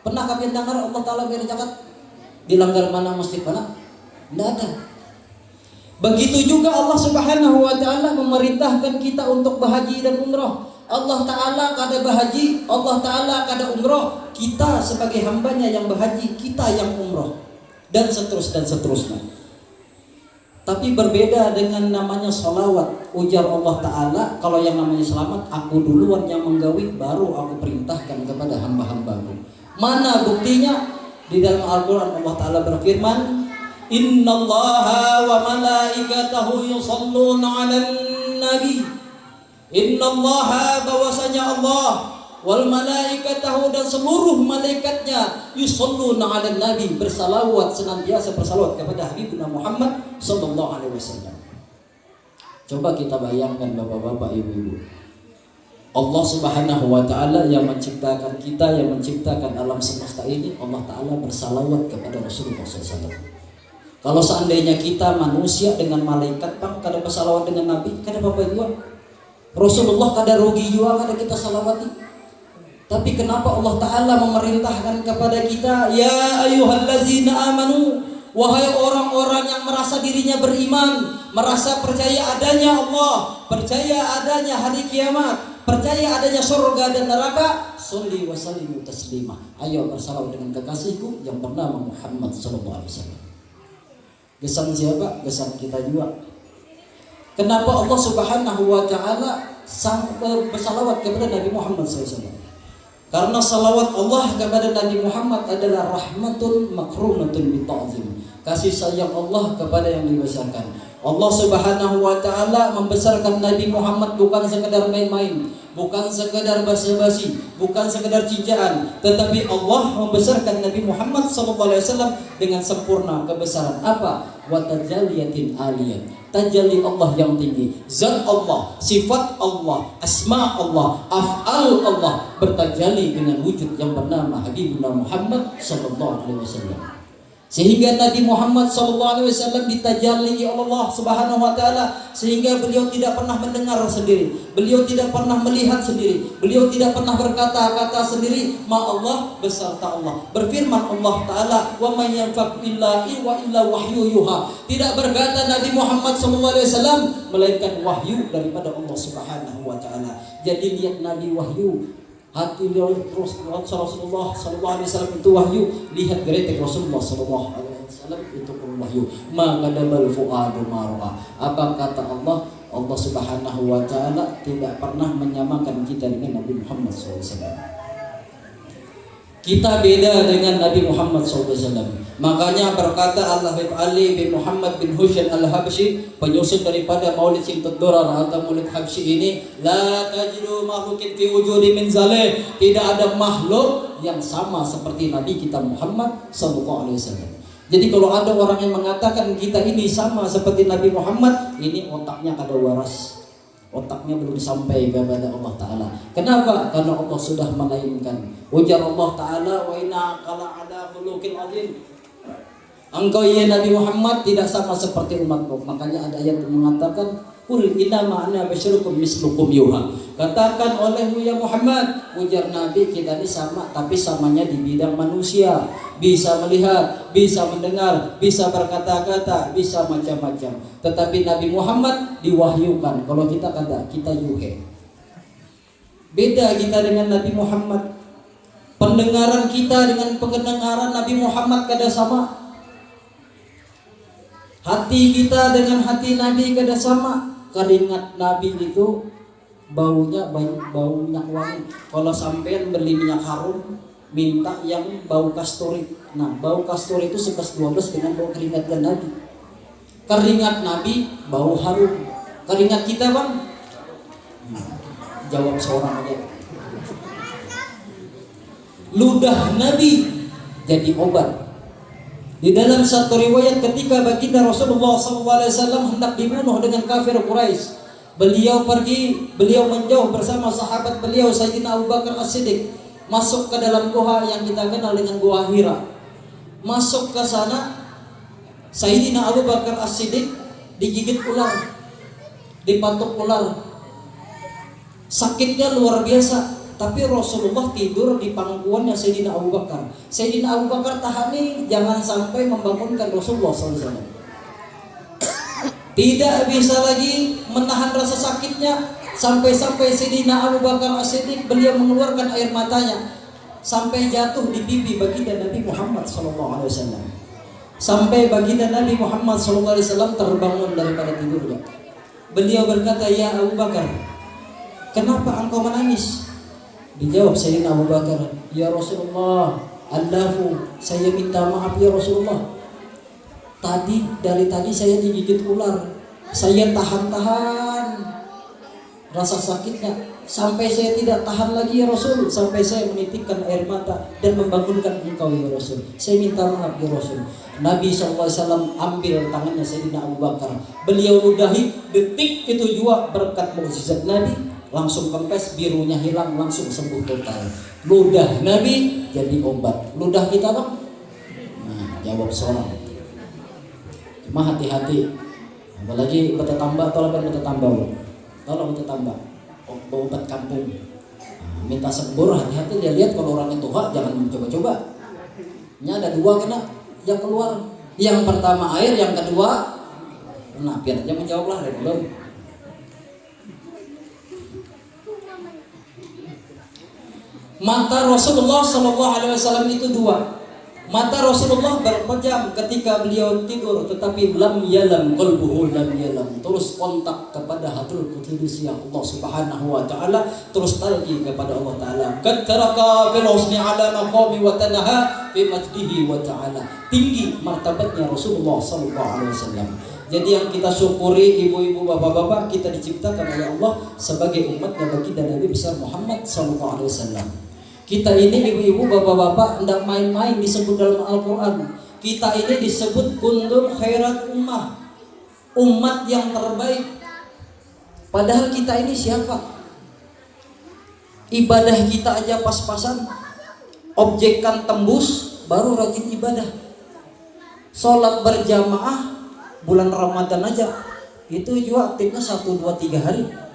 [SPEAKER 7] Pernah kalian dengar Allah Ta'ala bayar zakat? Dilanggar mana masjid mana? Tidak ada. Begitu juga Allah Subhanahu wa Ta'ala memerintahkan kita untuk berhaji dan umrah. Allah Ta'ala kada berhaji, Allah Ta'ala kada umrah. Kita sebagai hambanya yang berhaji, kita yang umrah. Dan seterusnya. Tapi berbeda dengan namanya salawat. Ujar Allah Ta'ala, kalau yang namanya selamat, aku duluan yang menggawi, baru aku perintahkan kepada hamba-hambaku. Mana buktinya? Di dalam Al-Quran Allah Ta'ala berfirman, Innallaha wa malaikatahu yusalluna 'alan nabi. Innallaha, bahwasanya Allah, wal malaikatahu, dan seluruh malaikatnya, yusalluna 'alan nabi, bersalawat, senantiasa bersalawat kepada Habibuna Muhammad sallallahu alaihi wasallam. Coba kita bayangkan bapak-bapak, ibu-ibu. Allah Subhanahu wa Ta'ala yang menciptakan kita, yang menciptakan alam semesta ini, Allah Ta'ala bersalawat kepada Rasulullah SAW. Kalau seandainya kita manusia dengan malaikat, bang, kada bersalawat dengan Nabi, kada apa-apa juga. Rasulullah kada rugi juga kada kita salawati. Tapi kenapa Allah Ta'ala memerintahkan kepada kita, ya ayyuhallazina amanu, wahai orang-orang yang merasa dirinya beriman, merasa percaya adanya Allah, percaya adanya hari kiamat, percaya adanya surga dan neraka, sholli wa sallimu taslima. Ayo bersalawat dengan kekasihku yang bernama Muhammad sallallahu alaihi wasallam. Gesan siapa? Gesan kita juga. Kenapa Allah Subhanahu wa Ta'ala bersalawat kepada Nabi Muhammad SAW? Karena salawat Allah kepada Nabi Muhammad adalah rahmatun makrunatun bita'zim. Kasih sayang Allah kepada yang dibesarkan. Allah Subhanahu wa Ta'ala membesarkan Nabi Muhammad bukan sekedar main-main, bukan sekedar basa-basi, bukan sekedar cincaan, tetapi Allah membesarkan Nabi Muhammad SAW dengan sempurna kebesaran. Apa? Wa tajalliyatin aliyah, tajalli Allah yang tinggi, zat Allah, sifat Allah, asma Allah, af'al Allah bertajalli dengan wujud yang bernama Habibuna Muhammad SAW. Sehingga Nabi Muhammad SAW ditajalli oleh Allah Subhanahu wa Ta'ala, sehingga beliau tidak pernah mendengar sendiri, beliau tidak pernah melihat sendiri, beliau tidak pernah berkata-kata sendiri. Ma Allah beserta Allah. Berfirman Allah Ta'ala, wa may yanfa'u illa wahyu yuha. Tidak berkata Nabi Muhammad SAW melainkan wahyu daripada Allah Subhanahu wa Ta'ala. Jadi lihat Nabi wahyu, hati Rasulullah sallallahu alaihi wasallam itu wahyu, lihat geretek Rasulullah sallallahu alaihi wasallam itu pun wahyu. Ma kadabal fuadu mar'a. Apa kata Allah? Allah Subhanahu wa Ta'ala tidak pernah menyamakan kita dengan Nabi Muhammad SAW. Kita beda dengan Nabi Muhammad SAW. Makanya berkata Al-Habib Ali bin Muhammad bin Husain Al-Habsyi, penyusun daripada Maulid Simtud Durar atau Maulid Habsyi ini, la tajidu makhluqin fi wujudi min zalih. Tidak ada makhluk yang sama seperti Nabi kita Muhammad sallallahu alaihi wasallam. Jadi kalau ada orang yang mengatakan kita ini sama seperti Nabi Muhammad, ini otaknya kada waras. Otaknya belum sampai kepada Allah Ta'ala. Kenapa? Karena Allah sudah melainkan. Ujar Allah Ta'ala, wa inna qala ala khuluqin azim. Engkau ya Nabi Muhammad tidak sama seperti umatku. Makanya ada ayat yang mengatakan, Qul innama ana basyarukum mislukum yuha. Katakan olehmu ya Muhammad, ujar Nabi, kita ini sama, tapi samanya di bidang manusia. Bisa melihat, bisa mendengar, bisa berkata-kata, bisa macam-macam. Tetapi Nabi Muhammad diwahyukan. Kalau kita kata, kita yuhe. Beda kita dengan Nabi Muhammad. Pendengaran kita dengan pendengaran Nabi Muhammad kada sama. Hati kita dengan hati Nabi kada sama. Keringat Nabi itu baunya wangi. Kalau sampean beli minyak harum, minta yang bau kasturi. Nah, bau kasturi itu 11-12 dengan bau keringat Nabi. Keringat Nabi bau harum. Keringat kita bang? Jawab seorang aja. Ludah Nabi jadi obat. Di dalam satu riwayat ketika baginda Rasulullah SAW hendak dibunuh dengan kafir Quraisy, beliau pergi, beliau menjauh bersama sahabat beliau Sayyidina Abu Bakar As-Siddiq, masuk ke dalam gua yang kita kenal dengan gua Hira. Masuk ke sana, Sayyidina Abu Bakar As-Siddiq digigit ular. dipatok ular. Sakitnya luar biasa. Tapi Rasulullah tidur di pangkuannya Sayyidina Abu Bakar. Sayyidina Abu Bakar tahani jangan sampai membangunkan Rasulullah SAW. Tidak bisa lagi menahan rasa sakitnya. Sampai-sampai Sayyidina Abu Bakar As-Siddiq beliau mengeluarkan air matanya sampai jatuh di pipi baginda Nabi Muhammad SAW. Sampai baginda Nabi Muhammad SAW terbangun daripada tidurnya. Beliau berkata, "Ya Abu Bakar, kenapa engkau menangis?" Dijawab Sayyidina Abu Bakar, "Ya Rasulullah, Allahu, saya minta maaf ya Rasulullah. Dari tadi saya digigit ular. Saya tahan-tahan rasa sakitnya sampai saya tidak tahan lagi ya Rasul, sampai saya menitikkan air mata dan membangunkan engkau ya Rasul. Saya minta maaf ya Rasul." Nabi SAW ambil tangannya Sayyidina Abu Bakar. Beliau ludahi, detik itu juga berkat mukjizat Nabi langsung kempes, birunya hilang, langsung sembuh total. Ludah Nabi jadi obat. Ludah kita bang? Nah, jawab seorang. Cuma hati-hati, apalagi bertetambah, tolong bertetambah, tolong bertetambah. Obat kampung. Nah, minta sembur, hati-hati dia lihat kalau orang itu jangan mencoba-coba. Ini ada dua kena yang keluar. Yang pertama air, yang kedua, nah biar aja menjawablah dari belum. Mata Rasulullah SAW itu dua. Mata Rasulullah berpejam ketika beliau tidur, tetapi lam yalam qalbuhu, lam yalam, terus kontak kepada Hadratul Qudus ya Allah Subhanahu wa taala, terus talqi kepada Allah taala. Qad taraka bil husni ala maqami wa tanaha fi majdihi wa taala. Tinggi martabatnya Rasulullah sallallahu alaihi wasallam. Jadi yang kita syukuri ibu-ibu, bapak-bapak, kita diciptakan oleh Allah sebagai umatnya baginda Nabi besar Muhammad sallallahu alaihi wasallam. Kita ini ibu-ibu, bapak-bapak tidak main-main disebut dalam Al-Quran. Kita ini disebut kuntum khairat ummah, umat yang terbaik. Padahal kita ini siapa? Ibadah kita aja pas-pasan, objekkan tembus, baru rajin ibadah. Sholat berjamaah bulan Ramadan aja, itu juga aktifnya 1, 2, 3 hari.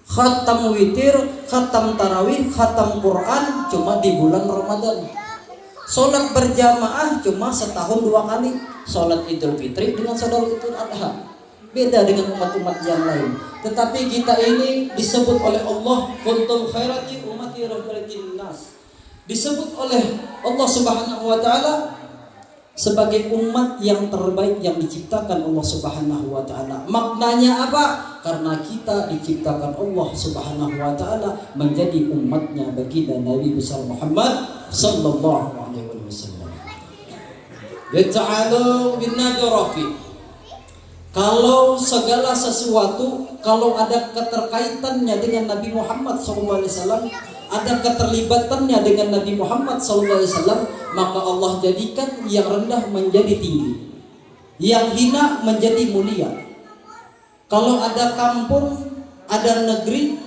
[SPEAKER 7] Khatam witir, khatam tarawih, khatam Quran cuma di bulan Ramadan. Sholat berjamaah cuma setahun 2 kali. Sholat Idul Fitri dengan sholat Idul Adha. Beda dengan umat-umat yang lain. Tetapi kita ini disebut oleh Allah kuntum khairati ummati rahmatin nas. Disebut oleh Allah Subhanahu wa taala sebagai umat yang terbaik yang diciptakan Allah Subhanahu wa taala. Maknanya apa? Karena kita diciptakan Allah Subhanahu wa taala menjadi umatnya baginda Nabi besar Muhammad sallallahu alaihi wasallam. Yata'alu bin najrafi. Kalau segala sesuatu, kalau ada keterkaitannya dengan Nabi Muhammad sallallahu alaihi wasallam, ada keterlibatannya dengan Nabi Muhammad SAW, maka Allah jadikan yang rendah menjadi tinggi, yang hina menjadi mulia. Kalau ada kampung, ada negeri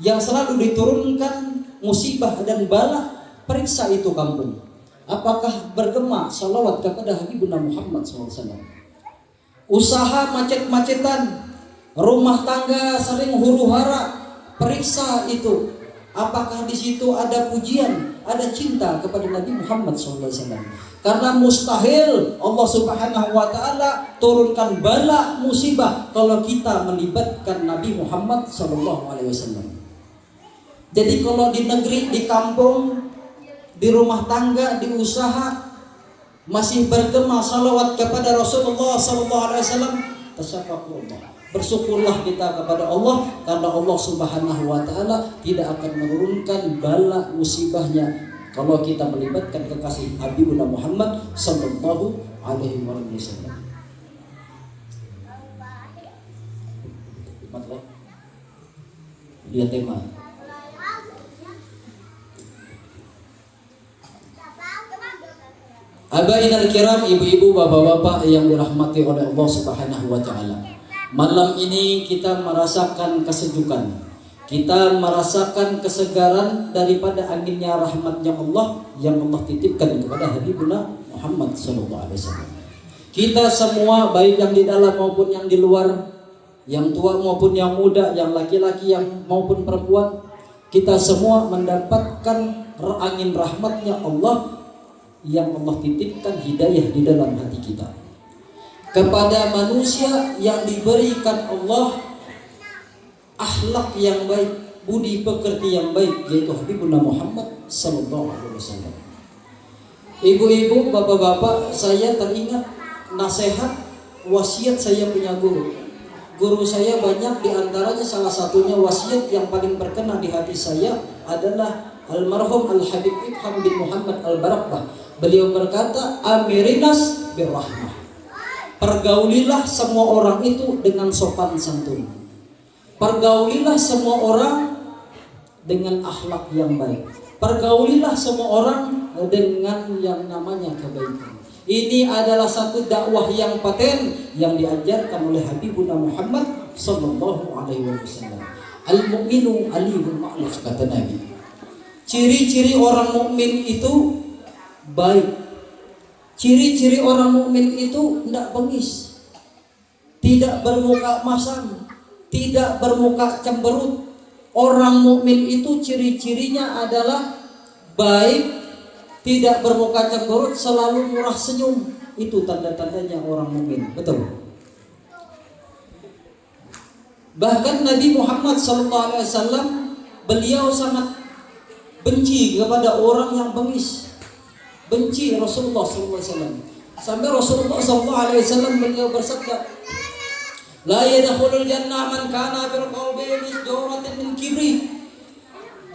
[SPEAKER 7] yang selalu diturunkan musibah dan bala, periksa itu kampung. Apakah bergema salawat kepada Habibuna Muhammad SAW? Usaha macet-macetan, rumah tangga sering huru-hara, periksa itu. Apakah di situ ada pujian, ada cinta kepada Nabi Muhammad SAW? Karena mustahil Allah Subhanahu wa taala turunkan bala musibah kalau kita melibatkan Nabi Muhammad SAW. Jadi kalau di negeri, di kampung, di rumah tangga, di usaha masih bergema salawat kepada Rasulullah SAW, tasyafaqullah. Bersyukurlah kita kepada Allah karena Allah Subhanahu wa taala tidak akan menurunkan bala musibahnya kalau kita melibatkan kekasih Habibuna Muhammad sallallahu alaihi wasallam. Lihat tema. Abainal kiram, ibu-ibu, bapak-bapak yang dirahmati oleh Allah Subhanahu wa taala. Malam ini kita merasakan kesejukan, kita merasakan kesegaran daripada anginnya rahmatnya Allah yang Allah titipkan kepada Habibuna Muhammad SAW. Kita semua baik yang di dalam maupun yang di luar, yang tua maupun yang muda, yang laki-laki yang maupun perempuan, kita semua mendapatkan angin rahmatnya Allah yang Allah titipkan hidayah di dalam hati kita. Kepada manusia yang diberikan Allah akhlak yang baik, budi pekerti yang baik, yaitu Habibuna Muhammad sallallahu alaihi wasallam. Ibu-ibu, bapak-bapak, saya teringat nasihat wasiat saya punya guru. Guru saya banyak, diantaranya salah satunya wasiat yang paling berkenan di hati saya adalah almarhum Al-Habib Ibham bin Muhammad Al-Barakbah. Beliau berkata, amirinas birrahmah. Pergaulilah semua orang itu dengan sopan santun. Pergaulilah semua orang dengan akhlak yang baik. Pergaulilah semua orang dengan yang namanya kebaikan. Ini adalah satu dakwah yang paten yang diajarkan oleh Habibuna Muhammad sallallahu alaihi wasallam. Al-mu'minu aliyul ma'ruf, kata Nabi. Ciri-ciri orang mukmin itu baik. Ciri-ciri orang mukmin itu tidak bengis, tidak bermuka masam, tidak bermuka cemberut. Orang mukmin itu ciri-cirinya adalah baik, tidak bermuka cemberut, selalu murah senyum. Itu tanda-tandanya orang mukmin. Betul. Bahkan Nabi Muhammad SAW, beliau sangat benci kepada orang yang bengis. Benci Rasulullah SAW. Sampai Rasulullah SAW beliau bersabda, la yadkhulul jannah man kana fil qalbi misduratin min kibri.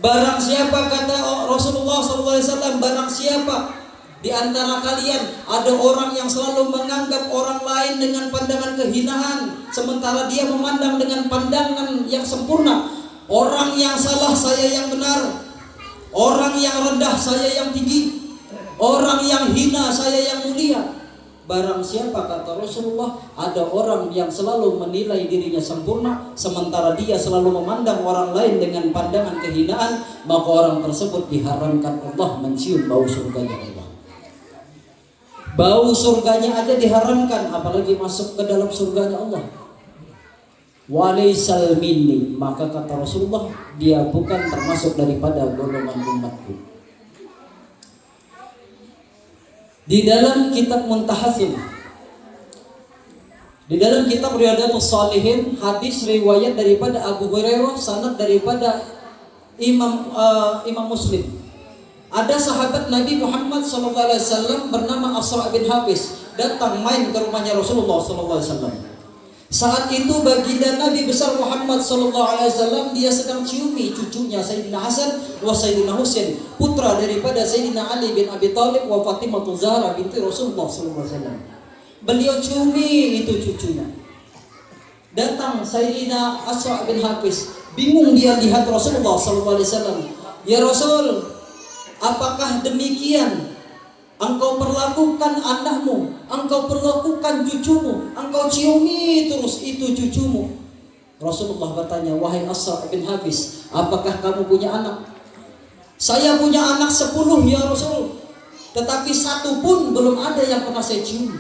[SPEAKER 7] Barang siapa, kata Rasulullah SAW, barang siapa di antara kalian ada orang yang selalu menganggap orang lain dengan pandangan kehinaan, sementara dia memandang dengan pandangan yang sempurna. Orang yang salah saya yang benar, orang yang rendah saya yang tinggi, orang yang hina saya yang mulia. Barang siapa, kata Rasulullah, ada orang yang selalu menilai dirinya sempurna, sementara dia selalu memandang orang lain dengan pandangan kehinaan, maka orang tersebut diharamkan Allah mencium bau surganya Allah. Bau surganya aja diharamkan, apalagi masuk ke dalam surganya Allah. Walaisal minni, maka kata Rasulullah, dia bukan termasuk daripada golongan umatku. Di dalam kitab Muntahasin, di dalam kitab Riyadhatus Shalihin, hadis riwayat daripada Abu Hurairah, sanad daripada Imam Muslim. Ada sahabat Nabi Muhammad SAW bernama Asra bin Hafiz datang main ke rumahnya Rasulullah SAW. Saat itu baginda Nabi besar Muhammad SAW, dia sedang ciumi cucunya Sayyidina Hasan wa Sayyidina Husain, putra daripada Sayyidina Ali bin Abi Thalib wa Fatimah Zahra binti Rasulullah SAW. Beliau ciumi itu cucunya. Datang Sayyidina Asra bin Hafiz, bingung dia lihat Rasulullah SAW. Ya Rasul, apakah demikian engkau perlakukan anakmu, engkau perlakukan cucumu, engkau ciumi terus itu cucumu? Rasulullah bertanya, wahai Asra bin Hafiz, apakah kamu punya anak? Saya punya anak 10 ya Rasul, tetapi satu pun belum ada yang pernah saya cium.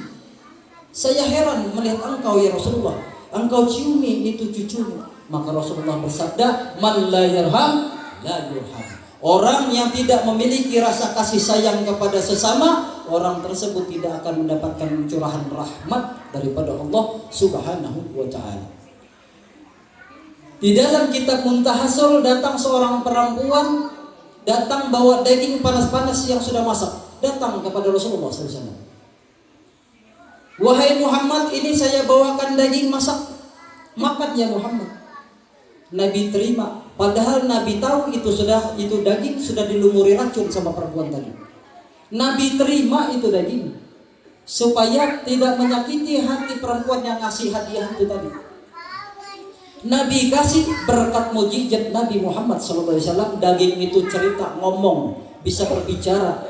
[SPEAKER 7] Saya heran melihat engkau ya Rasulullah, engkau ciumi itu cucumu. Maka Rasulullah bersabda, man la yarham la yurham. Orang yang tidak memiliki rasa kasih sayang kepada sesama, orang tersebut tidak akan mendapatkan curahan rahmat daripada Allah Subhanahu wa ta'ala. Di dalam kitab Muntahasul, datang seorang perempuan, datang bawa daging panas-panas yang sudah masak, datang kepada Rasulullah SAW. Wahai Muhammad, ini saya bawakan daging masak, makan ya Muhammad. Nabi terima, padahal Nabi tahu itu daging sudah dilumuri racun sama perempuan tadi. Nabi terima itu daging supaya tidak menyakiti hati perempuan yang ngasih hadiah itu tadi. Nabi kasih berkat mujizat Nabi Muhammad SAW. Daging itu cerita, ngomong, bisa berbicara.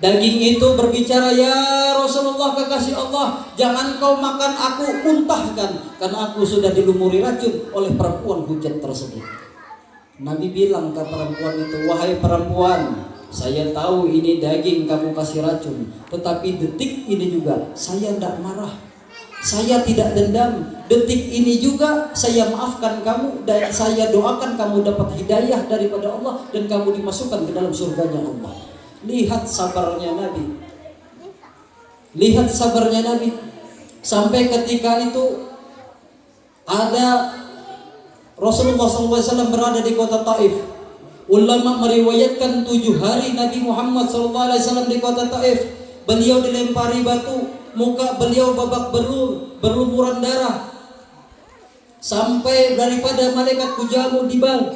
[SPEAKER 7] Daging itu berbicara, ya Rasulullah kekasih Allah, jangan kau makan aku, muntahkan, karena aku sudah dilumuri racun oleh perempuan hujat tersebut. Nabi bilang ke perempuan itu, wahai perempuan, saya tahu ini daging kamu kasih racun, tetapi detik ini juga saya tidak marah. Saya tidak dendam. Detik ini juga saya maafkan kamu dan saya doakan kamu dapat hidayah daripada Allah dan kamu dimasukkan ke dalam surganya Allah. Lihat sabarnya Nabi. Lihat sabarnya Nabi. Sampai ketika itu ada Rasulullah SAW berada di kota Taif. Ulama meriwayatkan 7 hari Nabi Muhammad SAW di kota Taif. Beliau dilempari batu, muka beliau babak belur, berlumuran darah. Sampai daripada malaikat kujamu dibal,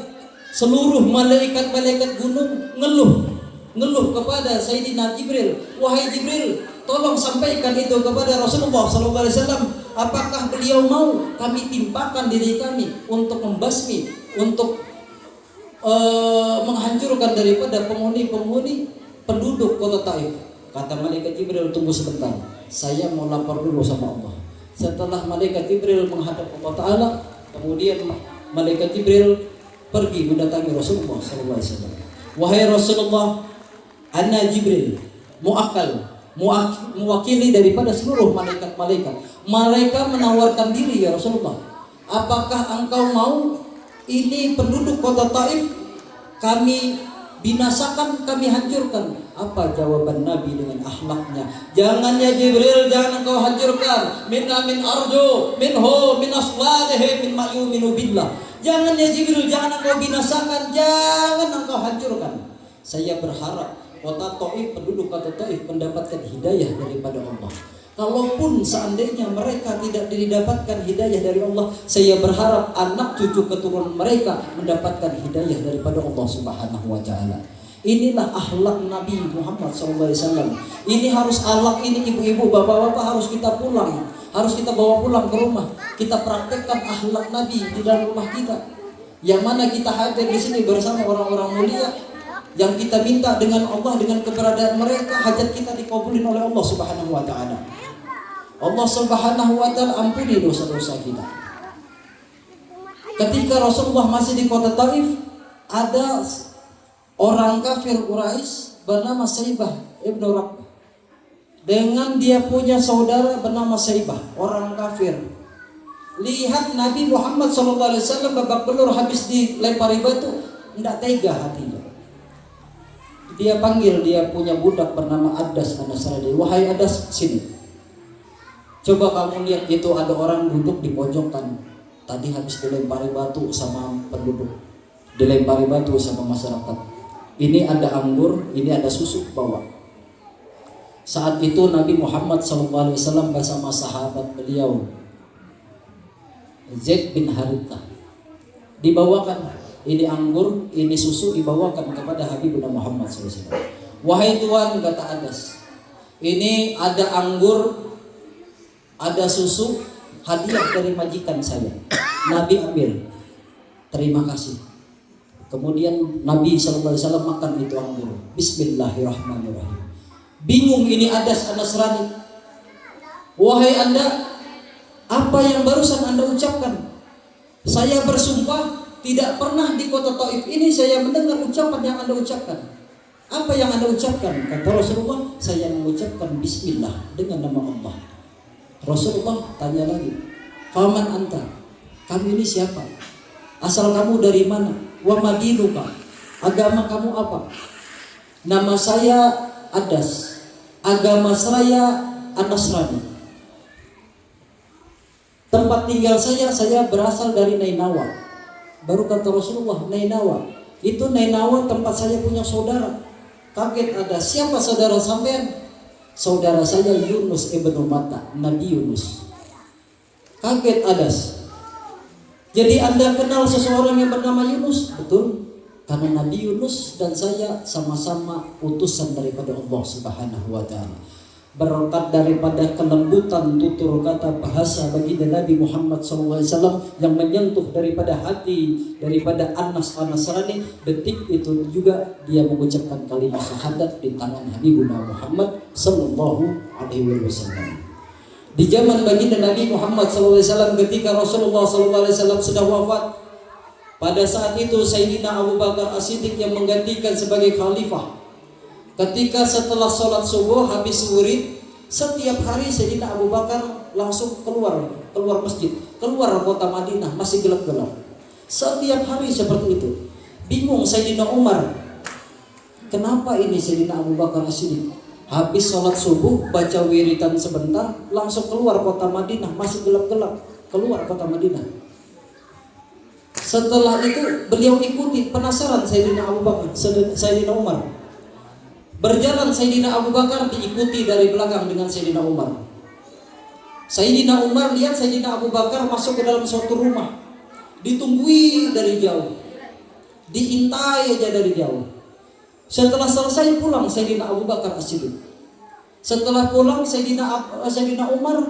[SPEAKER 7] seluruh malaikat-malaikat gunung ngeluh kepada Sayyidina Jibril. Wahai Jibril, tolong sampaikan itu kepada Rasulullah SAW. Apakah beliau mau kami timpakan diri kami untuk membasmi, untuk menghancurkan daripada penghuni-penghuni penduduk kota Taif? Kata malaikat Jibril, tunggu sebentar, saya mau lapor dulu sama Allah. Setelah malaikat Jibril menghadap Allah Ta'ala, kemudian malaikat Jibril pergi mendatangi Rasulullah SAW. Wahai Rasulullah, Ana Jibril, mewakili daripada seluruh malaikat-malaikat. Mereka menawarkan diri, ya Rasulullah. Apakah engkau mau ini penduduk kota Taif kami binasakan, kami hancurkan? Apa jawaban Nabi dengan akhlaknya? Jangan ya Jibril, jangan engkau hancurkan. Minna min arju, minhu, min asladihi, min ma'yuminu billah. Jangan ya Jibril, jangan engkau binasakan, jangan engkau hancurkan. Saya berharap kota Taif, penduduk kota Taif mendapatkan hidayah daripada Allah. Kalaupun seandainya mereka tidak didapatkan hidayah dari Allah, saya berharap anak cucu keturunan mereka mendapatkan hidayah daripada Allah Subhanahu wa Ta'ala. Inilah akhlak Nabi Muhammad SAW. Ini harus akhlak ini, ibu-ibu, bapak-bapak, harus kita pulang, harus kita bawa pulang ke rumah. Kita praktekkan akhlak Nabi di dalam rumah kita. Yang mana kita hadir di sini bersama orang-orang mulia, yang kita minta dengan Allah, dengan keberadaan mereka, hajat kita dikabulin oleh Allah Subhanahu wa Ta'ala. Allah Subhanahu wa Ta'ala ampuni dosa-dosa kita. Ketika Rasulullah masih di kota Taif, ada orang kafir Quraisy bernama Saibah ibnu Rabbah, dengan dia punya saudara bernama Saibah, orang kafir. Lihat Nabi Muhammad SAW babak belur habis dilempari batu, tidak tega hatinya. Dia panggil dia punya budak bernama Adas An-Nasrani. Wahai Adas, sini. Coba kamu lihat, itu ada orang duduk di pojokan. Tadi habis dilempari batu sama penduduk, dilempari batu sama masyarakat. Ini ada anggur, ini ada susu, bawa. Saat itu Nabi Muhammad SAW bersama sahabat beliau Zaid bin Harithah, dibawakan ini anggur, ini susu, dibawakan kepada Habibuna Muhammad SAW. Wahai Tuhan, kata Adas, ini ada anggur, ada susu, hadiah dari majikan saya. Nabi ambil, terima kasih. Kemudian Nabi SAW makan itu anggur. Bismillahirrahmanirrahim. Bingung ini Adas An-Nasrani. Wahai Anda, apa yang barusan Anda ucapkan? Saya bersumpah tidak pernah di kota Taif ini saya mendengar ucapan yang Anda ucapkan. Apa yang Anda ucapkan? Kata Rasulullah, saya mengucapkan Bismillah dengan nama Allah. Rasulullah tanya lagi, Faman anta? Kamu ini siapa? Asal kamu dari mana? Wa madinuka? Agama kamu apa? Nama saya Adas. Agama saya An-Nasrani. Tempat tinggal saya berasal dari Nainawa. Baru kata Rasulullah, Nainawa. Itu Nainawa tempat saya punya saudara. Kaget ada, siapa saudara sampean? Saudara saya Yunus ibnu Matta, Nabi Yunus. Kaget Adas. Jadi Anda kenal seseorang yang bernama Yunus? Betul. Karena Nabi Yunus dan saya sama-sama utusan daripada Allah Subhanahu wa Ta'ala. Berkat daripada kelembutan tutur kata bahasa baginda Nabi Muhammad SAW yang menyentuh daripada hati daripada Anas An-Nasrani, detik itu juga dia mengucapkan kalimat syahadat di tangan Habibuna Muhammad Sallallahu Alaihi Wasallam. Di zaman baginda Nabi Muhammad SAW ketika Rasulullah SAW sudah wafat, pada saat itu Sayyidina Abu Bakar As-Siddiq yang menggantikan sebagai khalifah. Ketika setelah sholat subuh habis wirid, setiap hari Sayyidina Abu Bakar langsung keluar masjid, keluar kota Madinah, masih gelap-gelap. Setiap hari seperti itu. Bingung Sayyidina Umar, kenapa ini Sayyidina Abu Bakar As-Siddiq? Habis sholat subuh, baca wiridan sebentar, langsung keluar kota Madinah, masih gelap-gelap, keluar kota Madinah. Setelah itu beliau ikuti, penasaran Sayyidina Abu Bakar, Sayyidina Umar. Berjalan Sayyidina Abu Bakar diikuti dari belakang dengan Sayyidina Umar. Sayyidina Umar lihat Sayyidina Abu Bakar masuk ke dalam suatu rumah, ditunggui dari jauh, diintai aja dari jauh. Setelah selesai pulang Sayyidina Abu Bakar As-Siddiq. Setelah pulang Sayyidina Umar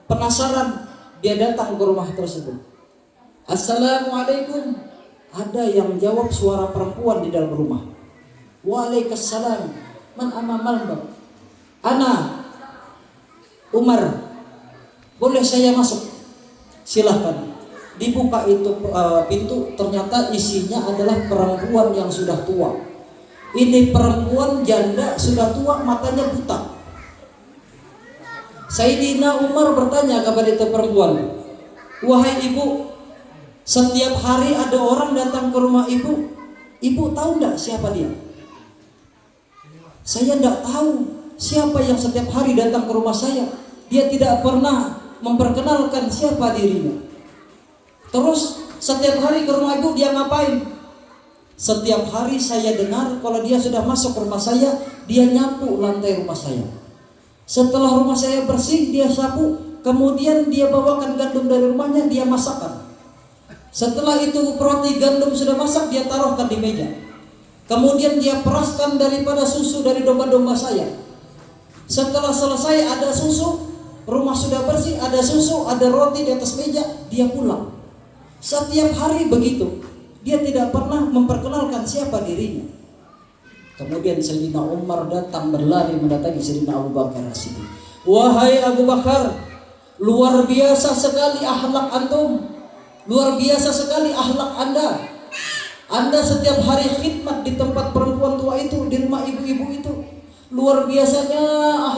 [SPEAKER 7] penasaran, dia datang ke rumah tersebut. Assalamualaikum. Ada yang jawab suara perempuan di dalam rumah. Waalaikumsalam. Man amamal bang. Ana Umar. Boleh saya masuk? Silahkan. Dibuka itu pintu, ternyata isinya adalah perempuan yang sudah tua. Ini perempuan janda sudah tua, matanya buta. Sayyidina Umar bertanya kepada itu perempuan, wahai ibu, setiap hari ada orang datang ke rumah ibu, ibu tahu enggak siapa dia? Saya enggak tahu siapa yang setiap hari datang ke rumah saya. Dia tidak pernah memperkenalkan siapa dirinya. Terus setiap hari ke rumah ibu dia ngapain? Setiap hari saya dengar kalau dia sudah masuk ke rumah saya, dia nyapu lantai rumah saya. Setelah rumah saya bersih, dia sapu. Kemudian dia bawakan gandum dari rumahnya, dia masakkan. Setelah itu roti gandum sudah masak, dia taruhkan di meja. Kemudian dia peraskan daripada susu dari domba-domba saya. Setelah selesai ada susu, rumah sudah bersih, ada susu, ada roti di atas meja, dia pulang. Setiap hari begitu. Dia tidak pernah memperkenalkan siapa dirinya. Kemudian Sayyidina Umar datang berlari mendatangi Sayyidina Abu Bakar As-Siddiq. Wahai Abu Bakar, luar biasa sekali akhlak antum. Luar biasa sekali akhlak Anda. Anda setiap hari khidmat di tempat perempuan tua itu, di rumah ibu-ibu itu. Luar biasanya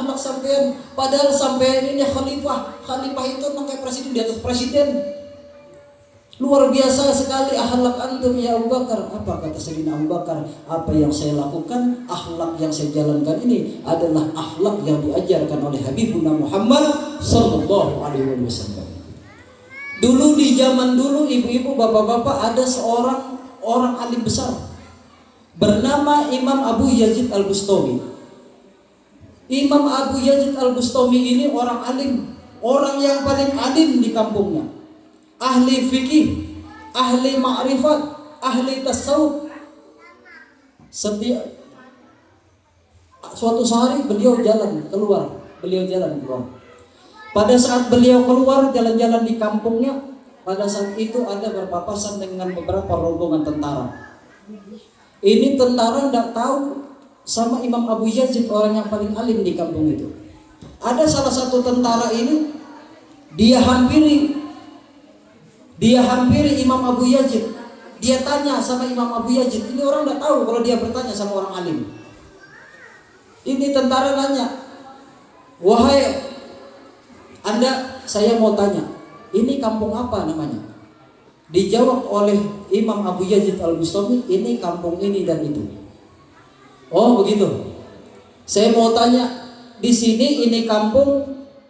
[SPEAKER 7] akhlak sampean. Padahal sampean ini khalifah. Khalifah itu namanya presiden di atas presiden. Luar biasa sekali akhlak antum ya Abu Bakar. Apa kata Sayyidina Abu Bakar? Apa yang saya lakukan, akhlak yang saya jalankan ini adalah akhlak yang diajarkan oleh Habibuna Muhammad sallallahu alaihi wasallam. Dulu di zaman dulu, ibu-ibu, bapak-bapak, ada seorang orang alim besar bernama Imam Abu Yazid Al-Bustami. Imam Abu Yazid Al-Bustami ini orang alim, orang yang paling alim di kampungnya. Ahli fikih, ahli ma'rifat, ahli tasawuf. Suatu hari beliau jalan keluar. Pada saat beliau keluar jalan-jalan di kampungnya, pada saat itu ada berpapasan dengan beberapa rombongan tentara. Ini tentara tidak tahu sama Imam Abu Yazid, orang yang paling alim di kampung itu. Ada salah satu tentara ini, dia hampiri Imam Abu Yazid. Dia tanya sama Imam Abu Yazid. Ini orang tidak tahu kalau dia bertanya sama orang alim. Ini tentara nanya, wahai Anda, saya mau tanya, ini kampung apa namanya? Dijawab oleh Imam Abu Yazid Al-Bustami, ini kampung ini dan itu. Oh begitu. Saya mau tanya, di sini ini kampung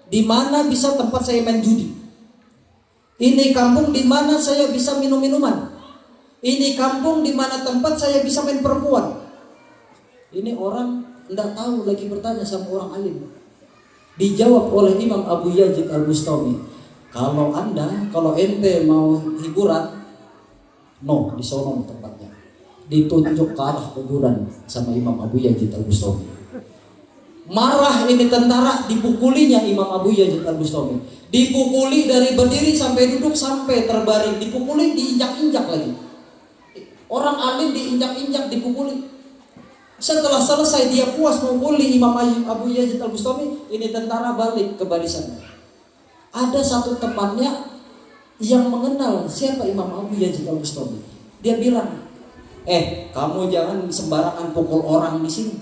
[SPEAKER 7] di mana bisa tempat saya main judi? Ini kampung di mana saya bisa minum minuman. Ini kampung di mana tempat saya bisa main perempuan. Ini orang tidak tahu lagi bertanya sama orang alim. Dijawab oleh Imam Abu Yazid Al-Bustami, kalau ente mau hiburan, no, di sono tempatnya. Ditunjuk ke arah kuburan sama Imam Abu Yazid Al-Bustami. Marah ini tentara, dipukulinya Imam Abu Yazid Al-Bustami. Dipukuli dari berdiri sampai duduk sampai terbaring, dipukuli, diinjak-injak lagi. Orang alim diinjak-injak, dipukuli. Setelah selesai dia puas memukuli Imam Abu Yazid Al-Bustami, ini tentara balik ke barisannya. Ada satu temannya yang mengenal siapa Imam Abu Yazid Al-Bustami. Dia bilang, kamu jangan sembarangan pukul orang di sini.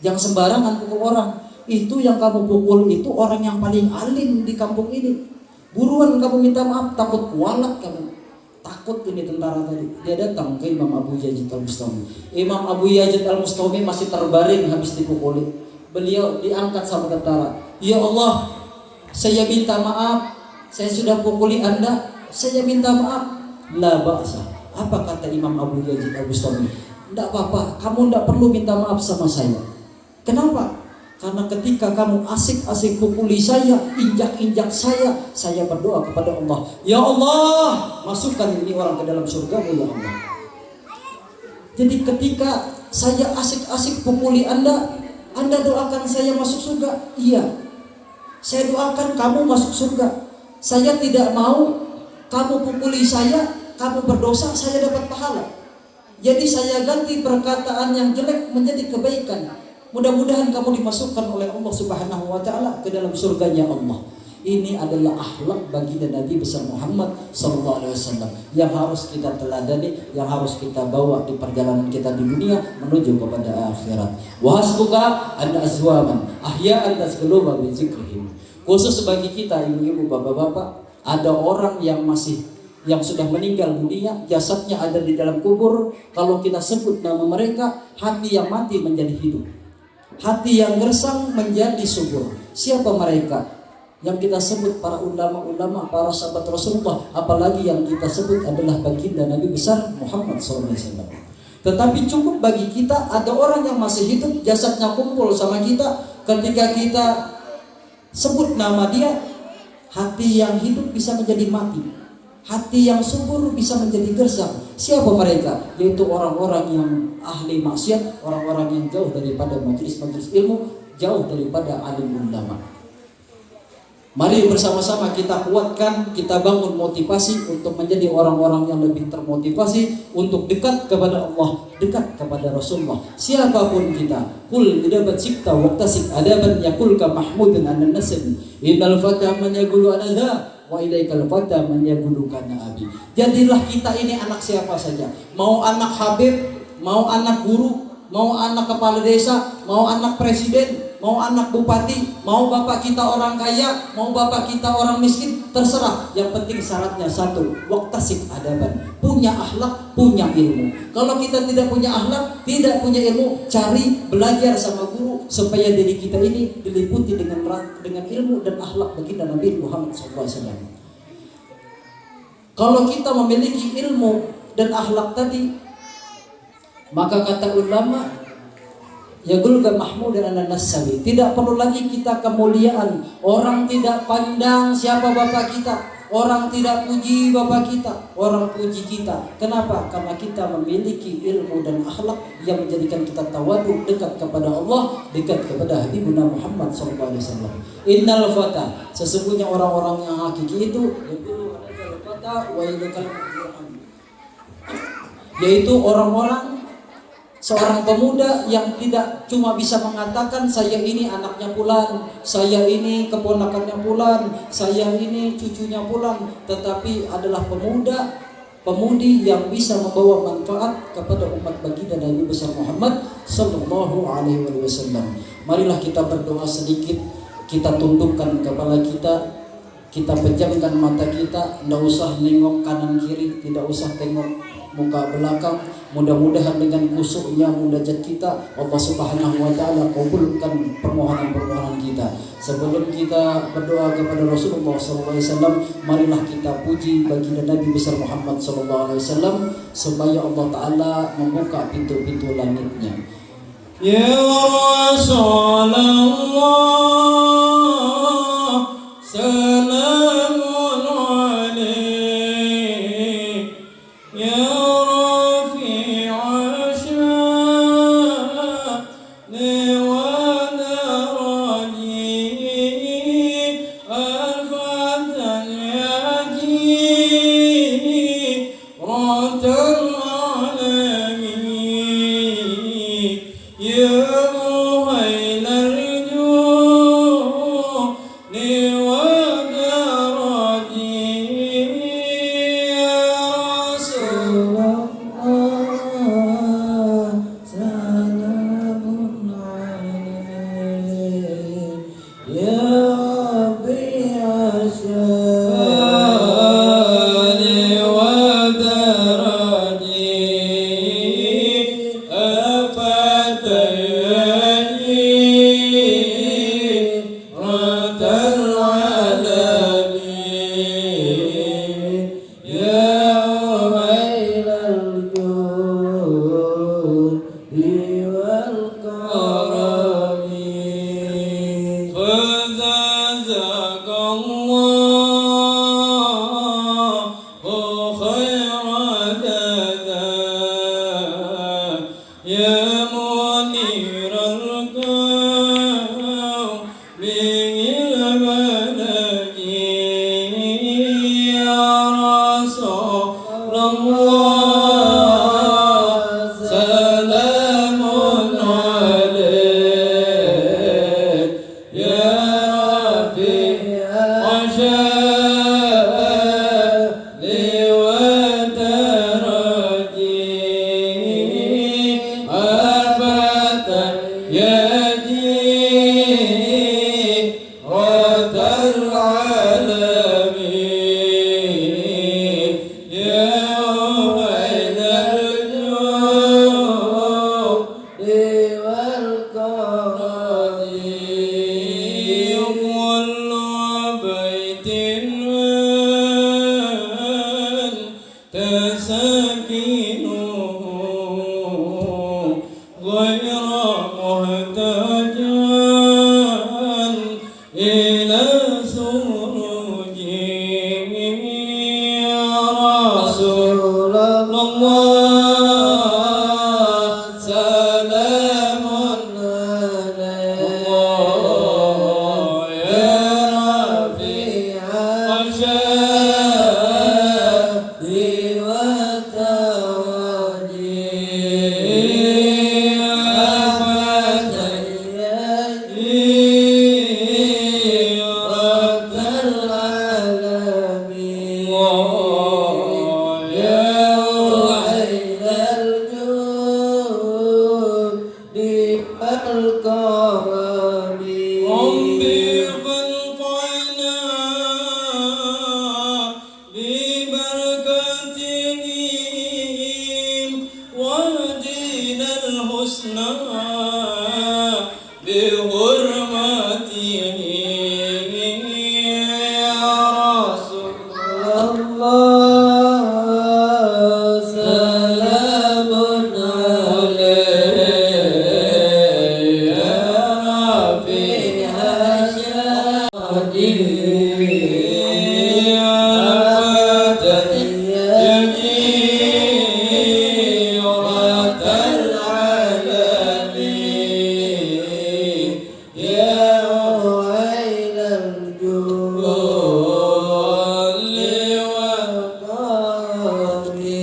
[SPEAKER 7] Jangan sembarangan pukul orang. Itu yang kamu pukul itu orang yang paling alim di kampung ini. Buruan kamu minta maaf, takut kualat kamu. Takut ini tentara tadi. Dia datang ke Imam Abu Yazid Al-Bustami. Imam Abu Yazid Al-Bustami masih terbaring habis dipukuli. Beliau diangkat sama tentara. Ya Allah, saya minta maaf. Saya sudah pukuli Anda. Saya minta maaf. La ba'sa. Apa kata Imam Abu Yazid Al-Bustami? Tidak apa-apa, kamu tidak perlu minta maaf sama saya. Kenapa? Karena ketika kamu asik-asik pukuli saya, injak-injak saya berdoa kepada Allah. Ya Allah, masukkan ini orang ke dalam surga, ya Allah. Jadi ketika saya asik-asik pukuli Anda doakan saya masuk surga? Iya. Saya doakan kamu masuk surga. Saya tidak mau kamu pukuli saya, kamu berdosa, saya dapat pahala. Jadi saya ganti perkataan yang jelek menjadi kebaikan. Mudah-mudahan kamu dimasukkan oleh Allah Subhanahu wa taala ke dalam surganya Allah. Ini adalah akhlak baginda Nabi besar Muhammad sallallahu alaihi wasallam yang harus kita teladani, yang harus kita bawa di perjalanan kita di dunia menuju kepada akhirat. Wa hasbuka an azwaman ahya'an tasquluba bi zikrihim. Khusus bagi kita ibu-ibu, bapak-bapak, ada orang yang sudah meninggal dunia, jasadnya ada di dalam kubur. Kalau kita sebut nama mereka, hati yang mati menjadi hidup, hati yang gersang menjadi subur. Siapa mereka? Yang kita sebut para ulama-ulama, para sahabat Rasulullah, apalagi yang kita sebut adalah baginda Nabi besar Muhammad SAW. Tetapi cukup bagi kita ada orang yang masih hidup, jasadnya kumpul sama kita. Ketika kita sebut nama dia, hati yang hidup bisa menjadi mati, hati yang subur bisa menjadi gersang. Siapa mereka? Yaitu orang-orang yang ahli maksiat, orang-orang yang jauh daripada majelis-majelis ilmu, jauh daripada alim ulama. Mari bersama-sama kita kuatkan, kita bangun motivasi untuk menjadi orang-orang yang lebih termotivasi untuk dekat kepada Allah, dekat kepada Rasulullah. Siapapun kita, kul idabat sikta waqtasik adaban yakulka mahmudun anan nasib. Innal fata man yaqulu anadha wa ilaikal fata man yaqulu kana abi. Jadilah kita ini anak siapa saja. Mau anak habib, mau anak guru, mau anak kepala desa, mau anak presiden, mau anak bupati, mau bapak kita orang kaya, mau bapak kita orang miskin, terserah. Yang penting syaratnya satu, waqtasik adaban, punya akhlak, punya ilmu. Kalau kita tidak punya akhlak, tidak punya ilmu, cari belajar sama guru supaya diri kita ini diliputi dengan ilmu dan akhlak baginda Nabi Muhammad SAW. Kalau kita memiliki ilmu dan akhlak tadi, maka kata ulama, ya gulga mahmud dan an-nasabi, tidak perlu lagi kita kemuliaan. Orang tidak pandang siapa bapak kita, orang tidak puji bapak kita, orang puji kita. Kenapa? Karena kita memiliki ilmu dan akhlak yang menjadikan kita tawadu, dekat kepada Allah, dekat kepada Habibuna Muhammad SAW. Innal fata, sesungguhnya orang-orang yang hakiki itu yaitu orang-orang, seorang pemuda yang tidak cuma bisa mengatakan saya ini anaknya Fulan, saya ini keponakannya Fulan, saya ini cucunya Fulan, tetapi adalah pemudi yang bisa membawa manfaat kepada umat baginda Nabi besar Muhammad sallallahu alaihi wasallam. Marilah kita berdoa sedikit, kita tundukkan kepala kita pejamkan mata kita, tidak usah nengok kanan kiri, tidak usah tengok muka belakang. Mudah-mudahan dengan khusyuknya munajat kita, Allah Subhanahu wa taala kabulkan permohonan-permohonan kita. Sebelum kita berdoa kepada Rasulullah SAW, marilah kita puji baginda Nabi besar Muhammad SAW supaya Allah taala membuka pintu-pintu langitnya.
[SPEAKER 2] Ya Rasulullah, salamun alaik, ya
[SPEAKER 8] Yeah.
[SPEAKER 2] ya Rasulullah, salamun alaik ya Rabbi asyali wa daraji abatan yaji ratal alamin ya wailal judi wal karadi kullu baitin tasakinuhu ghayra muhtajan ila suruji ya Rasulullah, salamun alaik ya Rabbi asyali wa tawaji abatan yaji rabbal alamin ya wailal judi wal karami Rabbi khalqana bi barakatihim wahdinal husna bi hurmatihim ya Rasulullah, salamun alaik ya Rabbi asyadi abatan yaji ratal alamin ya wailal judi wal karami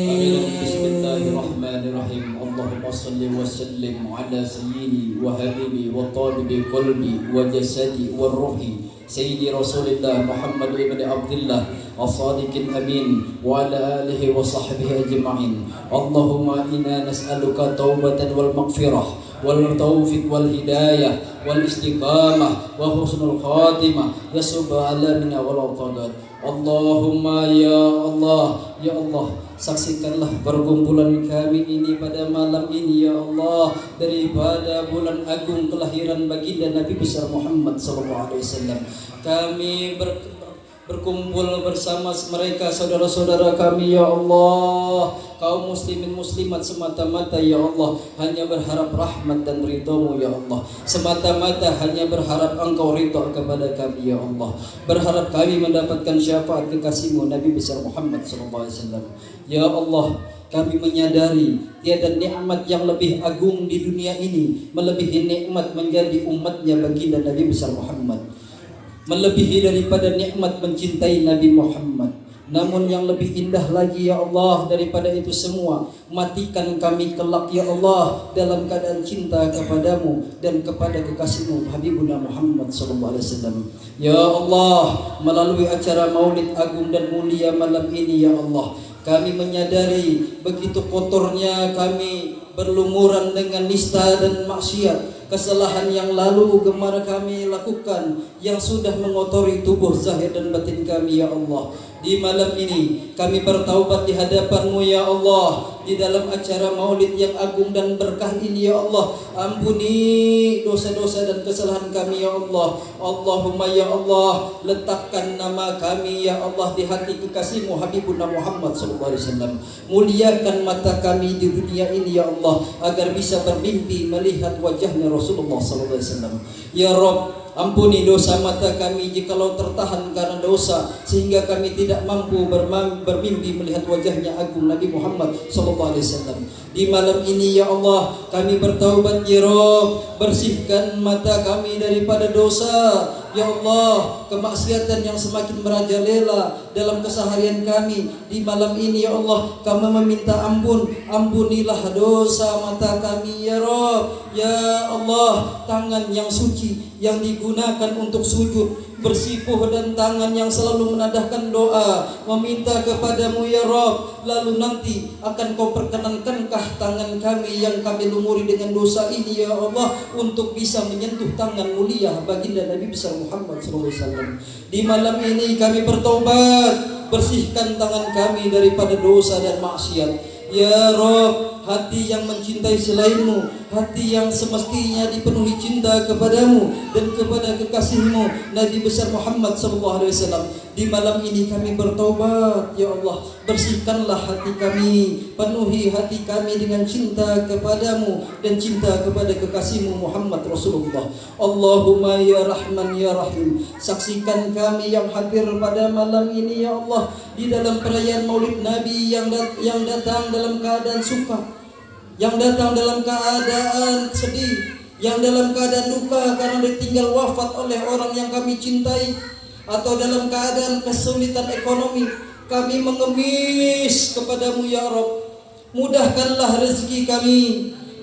[SPEAKER 2] Bismillahirrahmanirrahim. Allahumma salli wa sallim ala sayyidi wa habibi wa talibi qalbi wa jasadi wa ruhi Sayyidi Rasulullah Muhammad ibn Abdullah as-sadiqil amin wa ala alihi wa sahbihi ajma'in. Allahumma inna nas'aluka taubatan wal maghfirah wal taufiq wal hidayah wal istiqamah wa husnul khatimah ya subhanallah wal taqat. Allahumma ya Allah, ya Allah, saksikanlah perkumpulan kami ini pada malam ini ya Allah, daripada bulan agung kelahiran baginda Nabi besar Muhammad sallallahu alaihi wasallam. Kami berkumpul bersama mereka saudara-saudara kami ya Allah, kaum muslimin muslimat semata-mata ya Allah hanya berharap rahmat dan ridhamu ya Allah, semata-mata hanya berharap engkau ridha kepada kami ya Allah, berharap kami mendapatkan syafaat kekasihmu Nabi besar Muhammad sallallahu alaihi wasallam. Ya Allah, kami menyadari tiada nikmat yang lebih agung di dunia ini melebihi nikmat menjadi umatnya baginda Nabi besar Muhammad, melebihi daripada nikmat mencintai Nabi Muhammad. Namun yang lebih indah lagi ya Allah daripada itu semua, matikan kami kelak ya Allah dalam keadaan cinta kepadamu dan kepada kekasihmu Habibuna Muhammad sallallahu alaihi wasallam. Ya Allah, melalui acara Maulid Agung dan Mulia malam ini ya Allah, kami menyadari begitu kotornya kami berlumuran dengan nista dan maksiat, kesalahan yang lalu gemar kami lakukan yang sudah mengotori tubuh zahir dan batin kami ya Allah. Di malam ini kami bertaubat di hadapan-Mu ya Allah, di dalam acara maulid yang agung dan berkah ini ya Allah. Ampuni dosa-dosa dan kesalahan kami ya Allah. Allahumma ya Allah, letakkan nama kami ya Allah di hati kekasih-Mu Habibuna Muhammad sallallahu alaihi wasallam. Muliakan mata kami di dunia ini ya Allah agar bisa bermimpi melihat wajahnya Rasulullah sallallahu alaihi wasallam. Ya Rabb, ampuni dosa mata kami jikalau tertahan karena dosa sehingga kami tidak mampu bermimpi melihat wajahnya agung Nabi Muhammad sallallahu alaihi wasallam. Di malam ini ya Allah kami bertaubat ya Rabb, bersihkan mata kami daripada dosa
[SPEAKER 7] Ya Allah, kemaksiatan yang semakin merajalela dalam keseharian kami di malam ini ya Allah, kami meminta ampunilah dosa mata kami ya Rabb. Ya Allah, tangan yang suci yang digunakan untuk sujud, bersipuh dan tangan yang selalu menadahkan doa meminta kepadamu ya Rabb, lalu nanti akan kau perkenankankah tangan kami yang kami lumuri dengan dosa ini ya Allah untuk bisa menyentuh tangan mulia baginda Nabi besar Muhammad SAW. Di malam ini kami bertobat, bersihkan tangan kami daripada dosa dan maksiat ya Rabb. Hati yang mencintai selainmu, hati yang semestinya dipenuhi cinta kepadamu dan kepada kekasihmu Nabi besar Muhammad SAW. Di malam ini kami bertaubat ya Allah, bersihkanlah hati kami, penuhi hati kami dengan cinta kepadamu dan cinta kepada kekasihmu Muhammad Rasulullah. Allahumma ya Rahman ya Rahim, saksikan kami yang hadir pada malam ini ya Allah di dalam perayaan Maulid Nabi yang datang dalam keadaan suka, yang datang dalam keadaan sedih, yang dalam keadaan duka karena ditinggal wafat oleh orang yang kami cintai, atau dalam keadaan kesulitan ekonomi. Kami mengemis kepadamu ya Rabb. Mudahkanlah rezeki kami,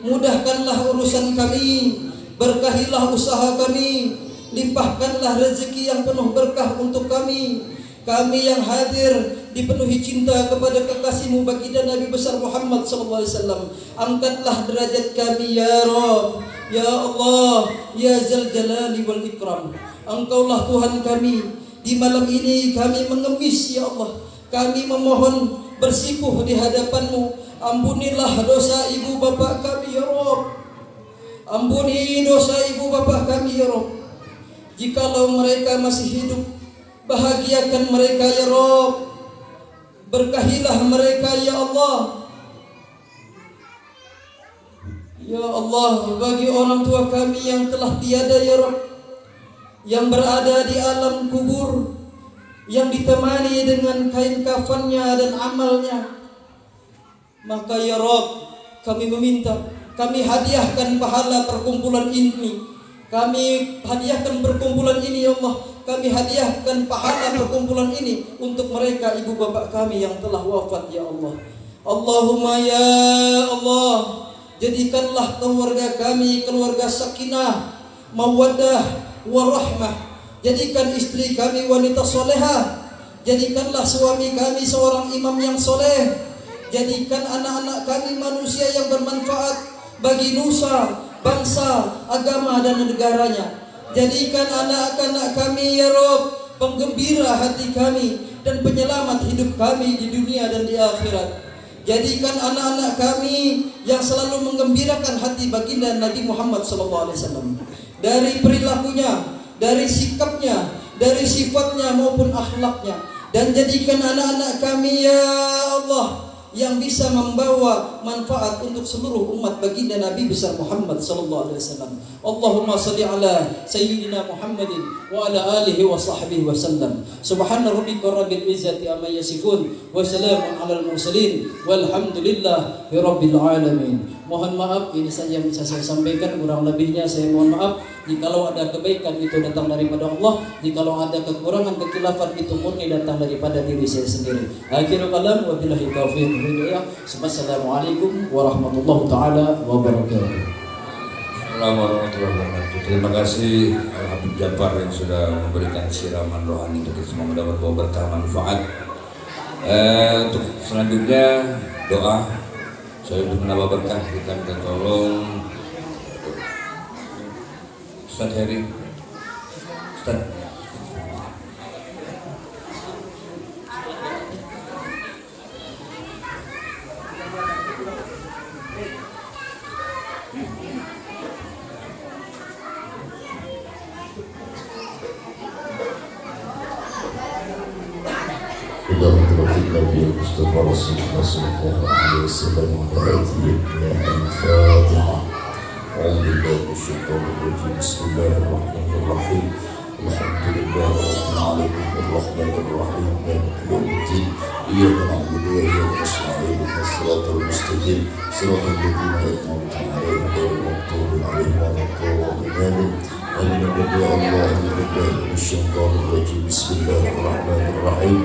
[SPEAKER 7] mudahkanlah urusan kami, berkahilah usaha kami, limpahkanlah rezeki yang penuh berkah untuk kami. Kami yang hadir dipenuhi cinta kepada kekasihmu baginda Nabi besar Muhammad SAW. Angkatlah derajat kami ya Rabb, ya Allah, ya Zal Jalali wal Ikram. Engkaulah Tuhan kami. Di malam ini kami mengemis ya Allah, kami memohon bersipuh di hadapanmu. Ampunilah dosa ibu bapa kami ya Rabb. Ampuni dosa ibu bapa kami ya Rabb. Jikalau mereka masih hidup, bahagiakan mereka ya Rabb. Berkahilah mereka ya Allah. Ya Allah, bagi orang tua kami yang telah tiada ya Rabb, yang berada di alam kubur, yang ditemani dengan kain kafannya dan amalnya, maka ya Rabb, kami meminta, kami hadiahkan pahala perkumpulan ini. Kami hadiahkan perkumpulan ini ya Allah. Kami hadiahkan pahala perkumpulan ini untuk mereka ibu bapak kami yang telah wafat ya Allah. Allahumma ya Allah, jadikanlah keluarga kami keluarga sakinah, mawaddah, warahmah. Jadikan istri kami wanita solehah. Jadikanlah suami kami seorang imam yang soleh. Jadikan anak-anak kami manusia yang bermanfaat bagi nusa, bangsa, agama dan negaranya. Jadikan anak-anak kami ya Rabb penggembira hati kami dan penyelamat hidup kami di dunia dan di akhirat. Jadikan anak-anak kami yang selalu menggembirakan hati baginda Nabi Muhammad SAW dari perilakunya, dari sikapnya, dari sifatnya maupun akhlaknya. Dan jadikan anak-anak kami ya Allah yang bisa membawa manfaat untuk seluruh umat baginda Nabi besar Muhammad sallallahu alaihi wasallam. Allahumma shalli ala sayyidina Muhammadin wa ala alihi wa sahbihi wasallam. Subhana rabbika rabbil izzati amma yasifun wa salamun alal mursalin walhamdulillahi rabbil alamin. Mohon maaf, ini saja yang bisa saya sampaikan, kurang lebihnya saya mohon maaf. Jikalau ada kebaikan itu datang daripada Allah, jikalau ada kekurangan kekhilafan itu murni datang daripada diri saya sendiri. Akhirul kalam wabillahi taufiq wal hidayah. Assalamualaikum warahmatullahi taala wabarakatuh.
[SPEAKER 4] Assalamualaikum warahmatullahi wabarakatuh. Terima kasih Al-Habib Jafar yang sudah memberikan siraman rohani untuk kita semua, mendapat bawa berkah manfaat. Untuk selanjutnya doa saya untuk menambah berkah, kita minta tolong Ustaz Heri. Ustaz.
[SPEAKER 8] النبي المصطفى رسول الله صلى الله عليه وسلم وهذه الفاتحة. أعوذ بالله من الشيطان الرجيم. بسم الله الرحمن الرحيم. الحمد لله رب العالمين الرحمن الرحيم مالك يوم الدين. إياك نعبد وإياك نستعين اهدنا الصراط المستقيم صراط الذين أنعمت عليهم غير المغضوب عليهم ولا الضالين. آمين بالله الله بالله من الشيطان الرجيم بسم الله الرحمن الرحيم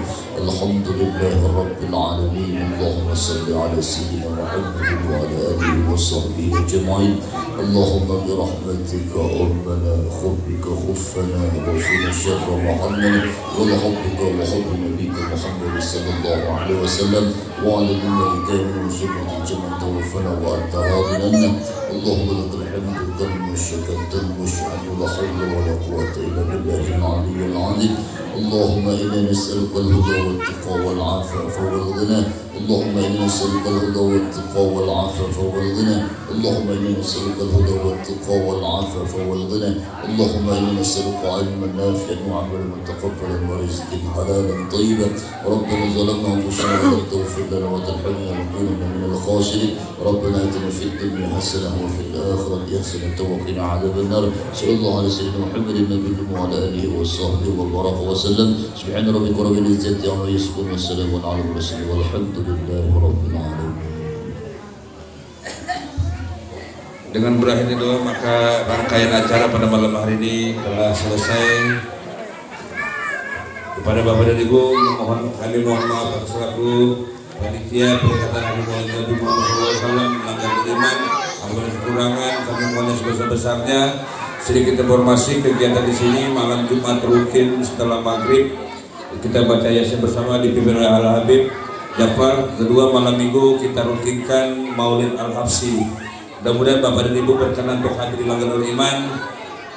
[SPEAKER 8] الحمد لله رب العالمين اللهم صل على سيدنا محمد وعلى آله وصحبه أجمعين اللهم برحمتك أمنا خبك خفنا وفينا شر محمد ولحبك وحب نبيك محمد صلى الله عليه وسلم وعلى الملائكة من سنة جمع توفنا وأنت راض عنا اللهم لك الحمد كما شكرت المشعل ولا حول ولا قوة إلا بالله العلي العظيم اللهم إنا نسألك الهدى والتقى والعافية والغنى اللهم إنا نسألك الهدى والتقى والعافية والغنى اللهم إنا نسألك الهدى والتقى والعافية والغنى اللهم إنا نسألك علما نافعا وعملا متقبلا ورزقا حلالا طيبا ربنا ظلمنا أنفسنا ولا تغفر لنا وترحمنا لنكونن من الخاسرين ربنا آتنا في الدنيا حسنة وفي الآخرة حسنة وقنا عذاب النار صلى الله على سيدنا محمد النبي وعلى آله وصحبه وبارك وسلم سبحان ربك رب العزة عما يصفون والسلام على المرسلين والحمد لله رب العالمين.
[SPEAKER 4] Dengan berakhirnya doa maka rangkaian acara pada malam hari ini telah selesai. Kepada Bapak dan Ibu kami mohon maaf atas selaku panitia peringatan Hari Maulid Nabi Muhammad SAW melanggar iman, apabila kekurangan kami mohon yang sebesar-besarnya. Sedikit informasi kegiatan di sini malam Jumat rutin setelah maghrib kita baca yasin bersama dipimpin oleh Al Habib Jafar. Kedua malam minggu kita rutinkan Maulid Al Habsyi. Mudah-mudahan Bapak dan Ibu berkenan untuk hadir di Langgar Iman.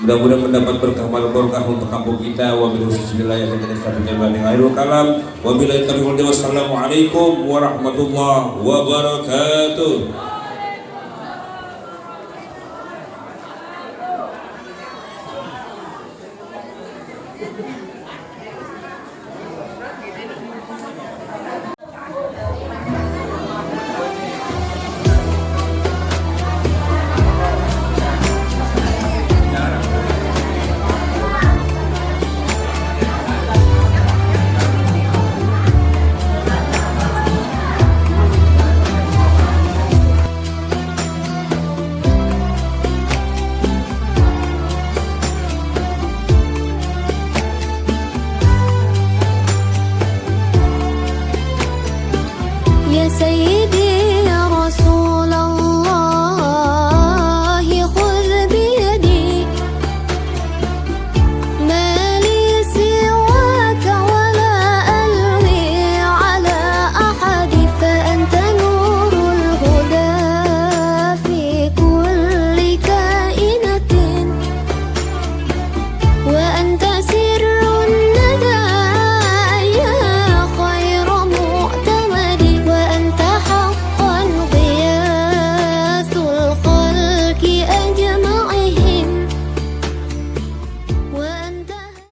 [SPEAKER 4] Mudah-mudahan mendapat berkah barokah untuk kampung kita. Wabillahi bismillah yang kita sampaikan bani khairul kalam. Wabillahi taufiq. Wassalamualaikum warahmatullahi wabarakatuh.